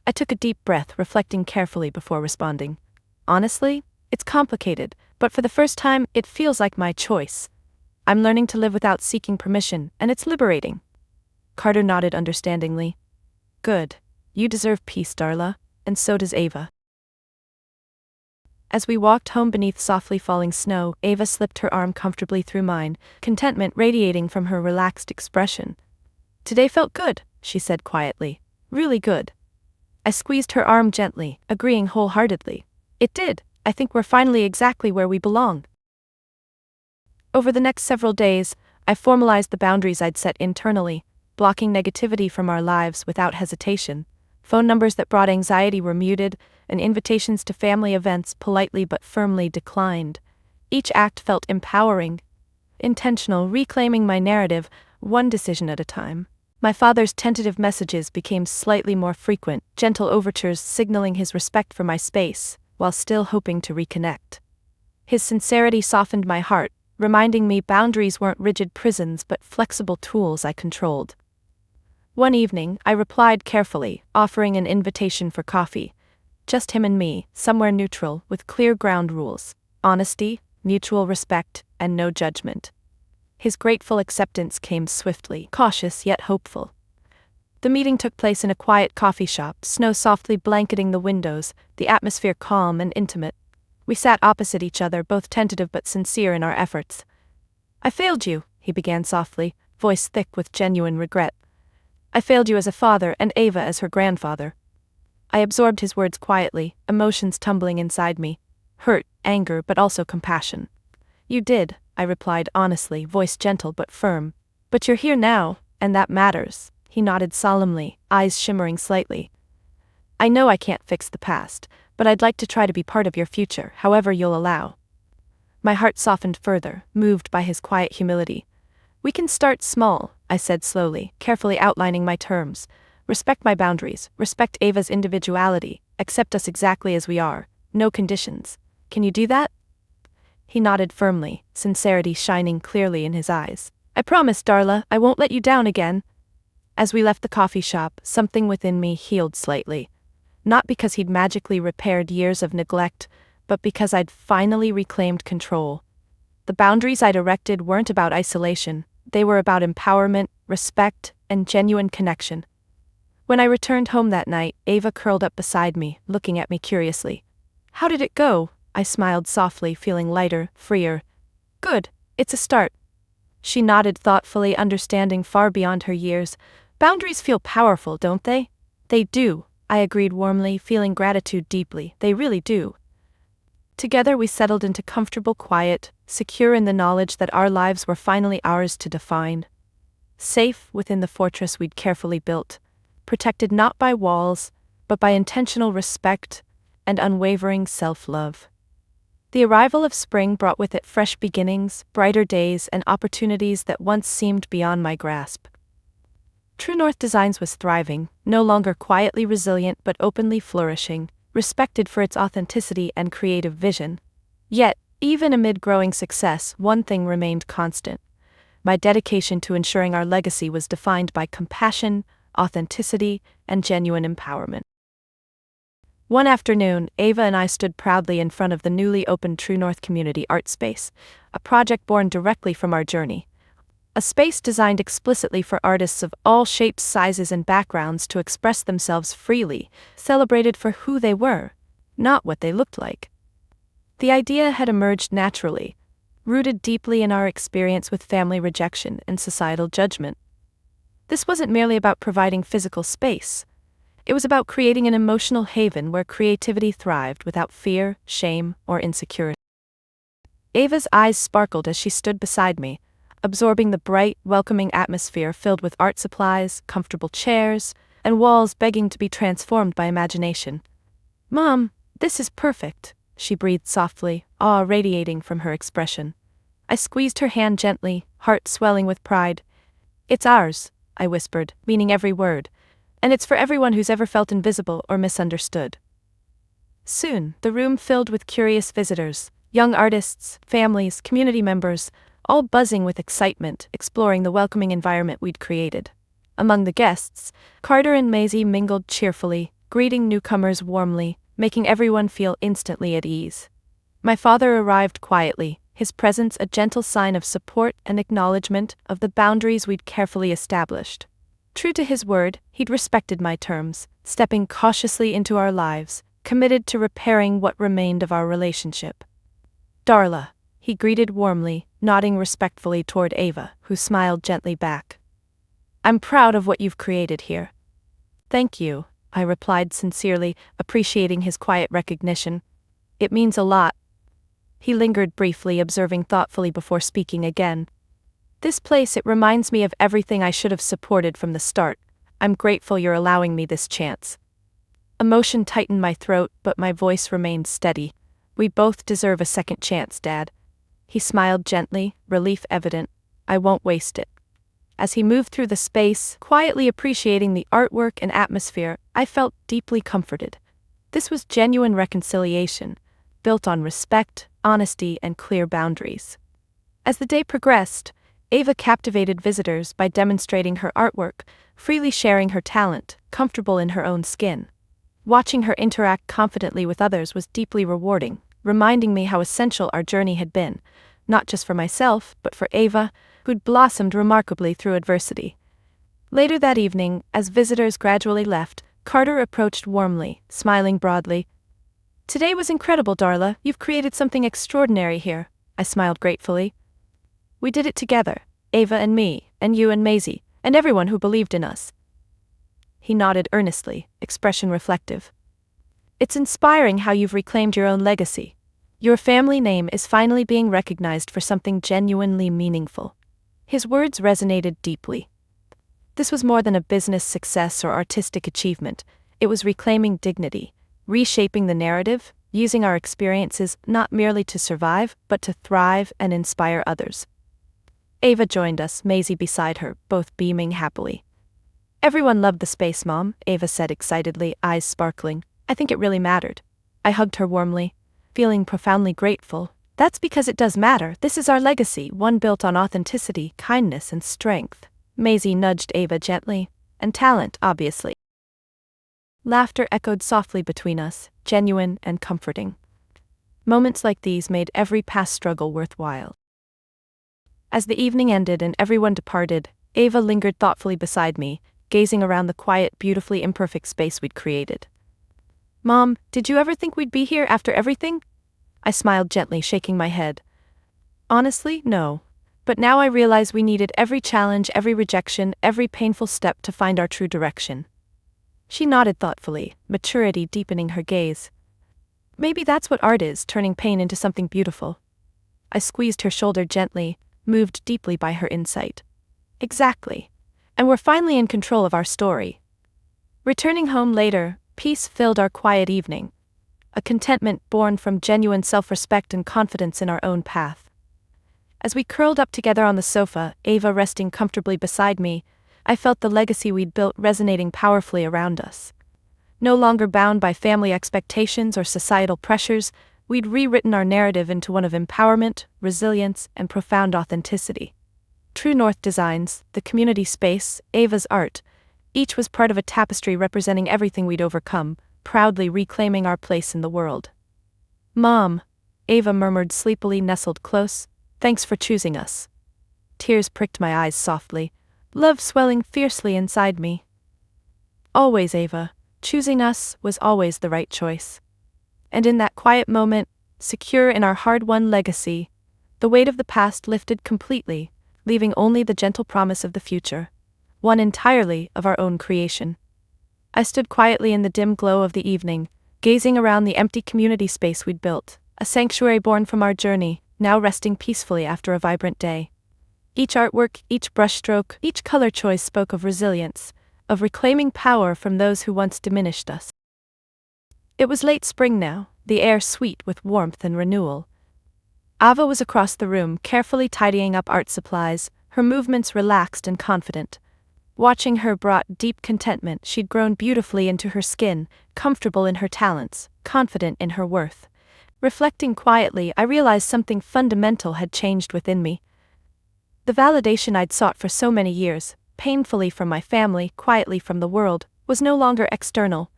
I took a deep breath, reflecting carefully before responding. "Honestly, it's complicated, but for the first time, it feels like my choice. I'm learning to live without seeking permission, and it's liberating." Carter nodded understandingly. "Good. You deserve peace, Darla, and so does Ava." As we walked home beneath softly falling snow, Ava slipped her arm comfortably through mine, contentment radiating from her relaxed expression. "Today felt good," she said quietly. "Really good." I squeezed her arm gently, agreeing wholeheartedly. "It did. I think we're finally exactly where we belong." Over the next several days, I formalized the boundaries I'd set internally, blocking negativity from our lives without hesitation. Phone numbers that brought anxiety were muted, and invitations to family events politely but firmly declined. Each act felt empowering, intentional, reclaiming my narrative, one decision at a time. My father's tentative messages became slightly more frequent, gentle overtures signaling his respect for my space, while still hoping to reconnect. His sincerity softened my heart, reminding me boundaries weren't rigid prisons but flexible tools I controlled. One evening, I replied carefully, offering an invitation for coffee. Just him and me, somewhere neutral, with clear ground rules: honesty, mutual respect, and no judgment. His grateful acceptance came swiftly, cautious yet hopeful. The meeting took place in a quiet coffee shop, snow softly blanketing the windows, the atmosphere calm and intimate. We sat opposite each other, both tentative but sincere in our efforts. "I failed you," he began softly, voice thick with genuine regret. "I failed you as a father and Ava as her grandfather." I absorbed his words quietly, emotions tumbling inside me. Hurt, anger, but also compassion. "You did," I replied honestly, voice gentle but firm. "But you're here now, and that matters." He nodded solemnly, eyes shimmering slightly. "I know I can't fix the past, but I'd like to try to be part of your future, however you'll allow." My heart softened further, moved by his quiet humility. "We can start small," I said slowly, carefully outlining my terms. "Respect my boundaries, respect Ava's individuality, accept us exactly as we are, no conditions. Can you do that?" He nodded firmly, sincerity shining clearly in his eyes. "I promise, Darla, I won't let you down again." As we left the coffee shop, something within me healed slightly. Not because he'd magically repaired years of neglect, but because I'd finally reclaimed control. The boundaries I'd erected weren't about isolation, they were about empowerment, respect, and genuine connection. When I returned home that night, Ava curled up beside me, looking at me curiously. "How did it go?" I smiled softly, feeling lighter, freer. "Good, it's a start." She nodded thoughtfully, understanding far beyond her years. "Boundaries feel powerful, don't they?" "They do," I agreed warmly, feeling gratitude deeply. "They really do." Together we settled into comfortable quiet, secure in the knowledge that our lives were finally ours to define. Safe within the fortress we'd carefully built, protected not by walls, but by intentional respect and unwavering self-love. The arrival of spring brought with it fresh beginnings, brighter days, and opportunities that once seemed beyond my grasp. True North Designs was thriving, no longer quietly resilient but openly flourishing, respected for its authenticity and creative vision. Yet, even amid growing success, one thing remained constant. My dedication to ensuring our legacy was defined by compassion, authenticity, and genuine empowerment. One afternoon, Ava and I stood proudly in front of the newly opened True North Community Art Space, a project born directly from our journey. A space designed explicitly for artists of all shapes, sizes, and backgrounds to express themselves freely, celebrated for who they were, not what they looked like. The idea had emerged naturally, rooted deeply in our experience with family rejection and societal judgment. This wasn't merely about providing physical space. It was about creating an emotional haven where creativity thrived without fear, shame, or insecurity. Ava's eyes sparkled as she stood beside me, absorbing the bright, welcoming atmosphere filled with art supplies, comfortable chairs, and walls begging to be transformed by imagination. "Mom, this is perfect," she breathed softly, awe radiating from her expression. I squeezed her hand gently, heart swelling with pride. "It's ours," I whispered, meaning every word. "And it's for everyone who's ever felt invisible or misunderstood." Soon, the room filled with curious visitors, young artists, families, community members, all buzzing with excitement, exploring the welcoming environment we'd created. Among the guests, Carter and Maisie mingled cheerfully, greeting newcomers warmly, making everyone feel instantly at ease. My father arrived quietly, his presence a gentle sign of support and acknowledgement of the boundaries we'd carefully established. True to his word, he'd respected my terms, stepping cautiously into our lives, committed to repairing what remained of our relationship. "Darla," he greeted warmly, nodding respectfully toward Ava, who smiled gently back. "I'm proud of what you've created here." "Thank you," I replied sincerely, appreciating his quiet recognition. "It means a lot." He lingered briefly, observing thoughtfully before speaking again. "This place, it reminds me of everything I should have supported from the start. I'm grateful you're allowing me this chance." Emotion tightened my throat, but my voice remained steady. "We both deserve a second chance, Dad." He smiled gently, relief evident. "I won't waste it." As he moved through the space, quietly appreciating the artwork and atmosphere, I felt deeply comforted. This was genuine reconciliation, built on respect, honesty, and clear boundaries. As the day progressed, Ava captivated visitors by demonstrating her artwork, freely sharing her talent, comfortable in her own skin. Watching her interact confidently with others was deeply rewarding, reminding me how essential our journey had been, not just for myself, but for Ava, who'd blossomed remarkably through adversity. Later that evening, as visitors gradually left, Carter approached warmly, smiling broadly. "Today was incredible, Darla. You've created something extraordinary here." I smiled gratefully. "We did it together, Ava and me, and you and Maisie, and everyone who believed in us." He nodded earnestly, expression reflective. "It's inspiring how you've reclaimed your own legacy. Your family name is finally being recognized for something genuinely meaningful." His words resonated deeply. This was more than a business success or artistic achievement. It was reclaiming dignity, reshaping the narrative, using our experiences not merely to survive, but to thrive and inspire others. Ava joined us, Maisie beside her, both beaming happily. "Everyone loved the space, Mom," Ava said excitedly, eyes sparkling. "I think it really mattered." I hugged her warmly, feeling profoundly grateful. "That's because it does matter. This is our legacy, one built on authenticity, kindness, and strength." Maisie nudged Ava gently. "And talent, obviously." Laughter echoed softly between us, genuine and comforting. Moments like these made every past struggle worthwhile. As the evening ended and everyone departed, Ava lingered thoughtfully beside me, gazing around the quiet, beautifully imperfect space we'd created. "Mom, did you ever think we'd be here after everything?" I smiled gently, shaking my head. "Honestly, no. But now I realize we needed every challenge, every rejection, every painful step to find our true direction." She nodded thoughtfully, maturity deepening her gaze. "Maybe that's what art is, turning pain into something beautiful." I squeezed her shoulder gently, moved deeply by her insight. "Exactly. And we're finally in control of our story." Returning home later, peace filled our quiet evening. a contentment born from genuine self-respect and confidence in our own path. As we curled up together on the sofa, Ava resting comfortably beside me, I felt the legacy we'd built resonating powerfully around us. No longer bound by family expectations or societal pressures, we'd rewritten our narrative into one of empowerment, resilience, and profound authenticity. True North Designs, the community space, Ava's art, each was part of a tapestry representing everything we'd overcome, proudly reclaiming our place in the world. "Mom," Ava murmured sleepily, nestled close, "thanks for choosing us." Tears pricked my eyes softly, love swelling fiercely inside me. Always, Ava. Choosing us was always the right choice. And in that quiet moment, secure in our hard-won legacy, the weight of the past lifted completely, leaving only the gentle promise of the future, one entirely of our own creation. I stood quietly in the dim glow of the evening, gazing around the empty community space we'd built, a sanctuary born from our journey, now resting peacefully after a vibrant day. Each artwork, each brushstroke, each color choice spoke of resilience, of reclaiming power from those who once diminished us. It was late spring now, the air sweet with warmth and renewal. Ava was across the room, carefully tidying up art supplies, her movements relaxed and confident. Watching her brought deep contentment. She'd grown beautifully into her skin, comfortable in her talents, confident in her worth. Reflecting quietly, I realized something fundamental had changed within me. The validation I'd sought for so many years, painfully from my family, quietly from the world, was no longer external.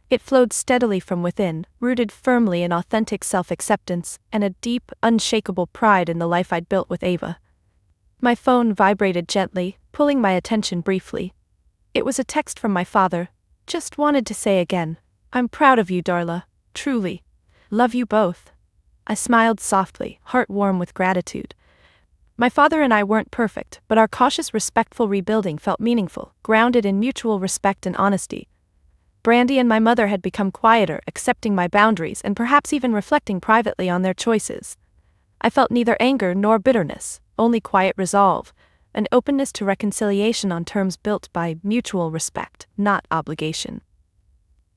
It flowed steadily from within, rooted firmly in authentic self-acceptance and a deep, unshakable pride in the life I'd built with Ava. My phone vibrated gently, pulling my attention briefly. It was a text from my father. "Just wanted to say again, I'm proud of you, Darla, truly. Love you both." I smiled softly, heart warm with gratitude. My father and I weren't perfect, but our cautious, respectful rebuilding felt meaningful, grounded in mutual respect and honesty. Brandy and my mother had become quieter, accepting my boundaries and perhaps even reflecting privately on their choices. I felt neither anger nor bitterness, only quiet resolve, an openness to reconciliation on terms built by mutual respect, not obligation.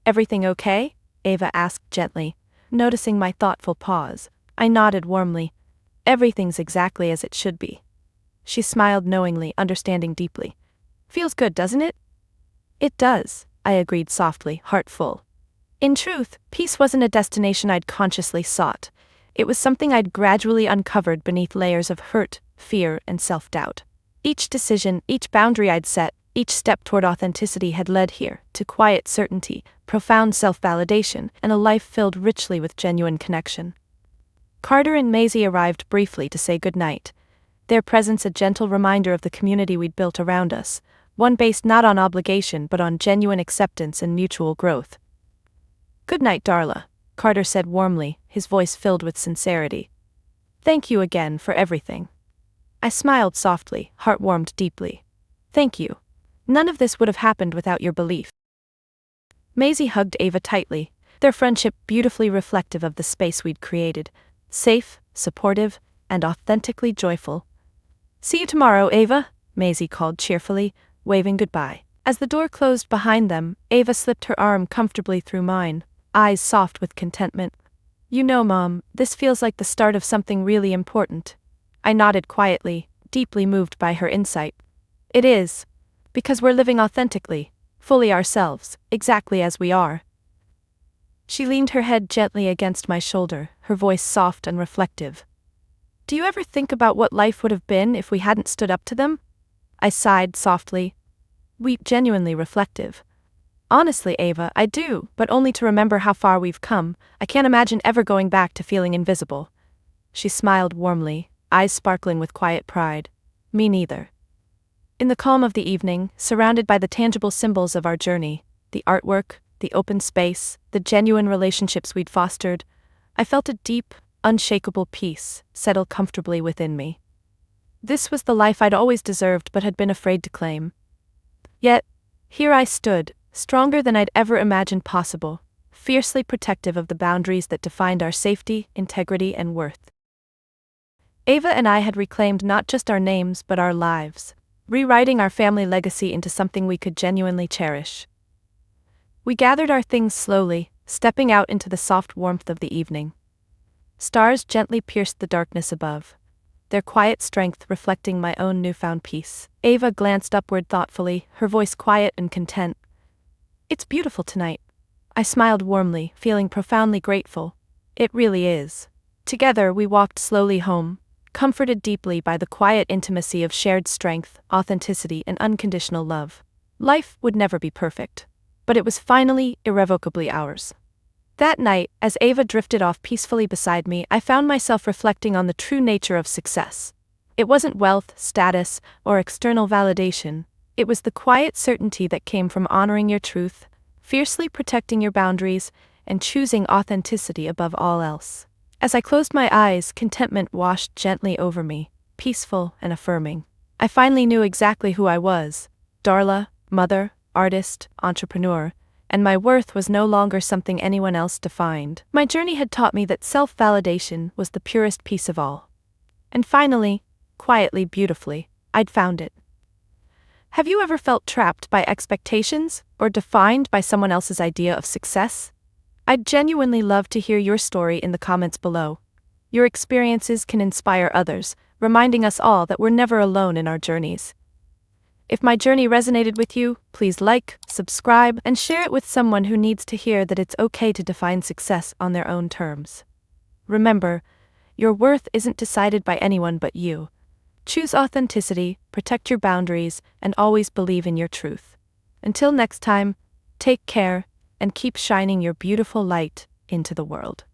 "Everything okay?" Ava asked gently, noticing my thoughtful pause. I nodded warmly. "Everything's exactly as it should be." She smiled knowingly, understanding deeply. "Feels good, doesn't it?" "It does," I agreed softly, heart full. In truth, peace wasn't a destination I'd consciously sought. It was something I'd gradually uncovered beneath layers of hurt, fear, and self-doubt. Each decision, each boundary I'd set, each step toward authenticity had led here, to quiet certainty, profound self-validation, and a life filled richly with genuine connection. Carter and Maisie arrived briefly to say goodnight, their presence a gentle reminder of the community we'd built around us, one based not on obligation but on genuine acceptance and mutual growth. "Good night, Darla," Carter said warmly, his voice filled with sincerity. "Thank you again for everything." I smiled softly, heart warmed deeply. "Thank you. None of this would have happened without your belief." Maisie hugged Ava tightly, their friendship beautifully reflective of the space we'd created, safe, supportive, and authentically joyful. "See you tomorrow, Ava," Maisie called cheerfully, waving goodbye. As the door closed behind them, Ava slipped her arm comfortably through mine, eyes soft with contentment. "You know, Mom, this feels like the start of something really important." I nodded quietly, deeply moved by her insight. "It is. Because we're living authentically, fully ourselves, exactly as we are." She leaned her head gently against my shoulder, her voice soft and reflective. "Do you ever think about what life would have been if we hadn't stood up to them?" I sighed softly. Genuinely reflective. "Honestly, Ava, I do, but only to remember how far we've come. I can't imagine ever going back to feeling invisible." She smiled warmly, eyes sparkling with quiet pride. "Me neither." In the calm of the evening, surrounded by the tangible symbols of our journey, the artwork, the open space, the genuine relationships we'd fostered, I felt a deep, unshakable peace settle comfortably within me. This was the life I'd always deserved but had been afraid to claim. Yet, here I stood, stronger than I'd ever imagined possible, fiercely protective of the boundaries that defined our safety, integrity, and worth. Ava and I had reclaimed not just our names but our lives, rewriting our family legacy into something we could genuinely cherish. We gathered our things slowly, stepping out into the soft warmth of the evening. Stars gently pierced the darkness above, their quiet strength reflecting my own newfound peace. Ava glanced upward thoughtfully, her voice quiet and content. "It's beautiful tonight." I smiled warmly, feeling profoundly grateful. "It really is." Together we walked slowly home, comforted deeply by the quiet intimacy of shared strength, authenticity, and unconditional love. Life would never be perfect, but it was finally, irrevocably ours. That night, as Ava drifted off peacefully beside me, I found myself reflecting on the true nature of success. It wasn't wealth, status, or external validation. It was the quiet certainty that came from honoring your truth, fiercely protecting your boundaries, and choosing authenticity above all else. As I closed my eyes, contentment washed gently over me, peaceful and affirming. I finally knew exactly who I was: Darla, mother, artist, entrepreneur, and my worth was no longer something anyone else defined. My journey had taught me that self-validation was the purest peace of all. And finally, quietly, beautifully, I'd found it. Have you ever felt trapped by expectations, or defined by someone else's idea of success? I'd genuinely love to hear your story in the comments below. Your experiences can inspire others, reminding us all that we're never alone in our journeys. If my journey resonated with you, please like, subscribe, and share it with someone who needs to hear that it's okay to define success on their own terms. Remember, your worth isn't decided by anyone but you. Choose authenticity, protect your boundaries, and always believe in your truth. Until next time, take care, and keep shining your beautiful light into the world.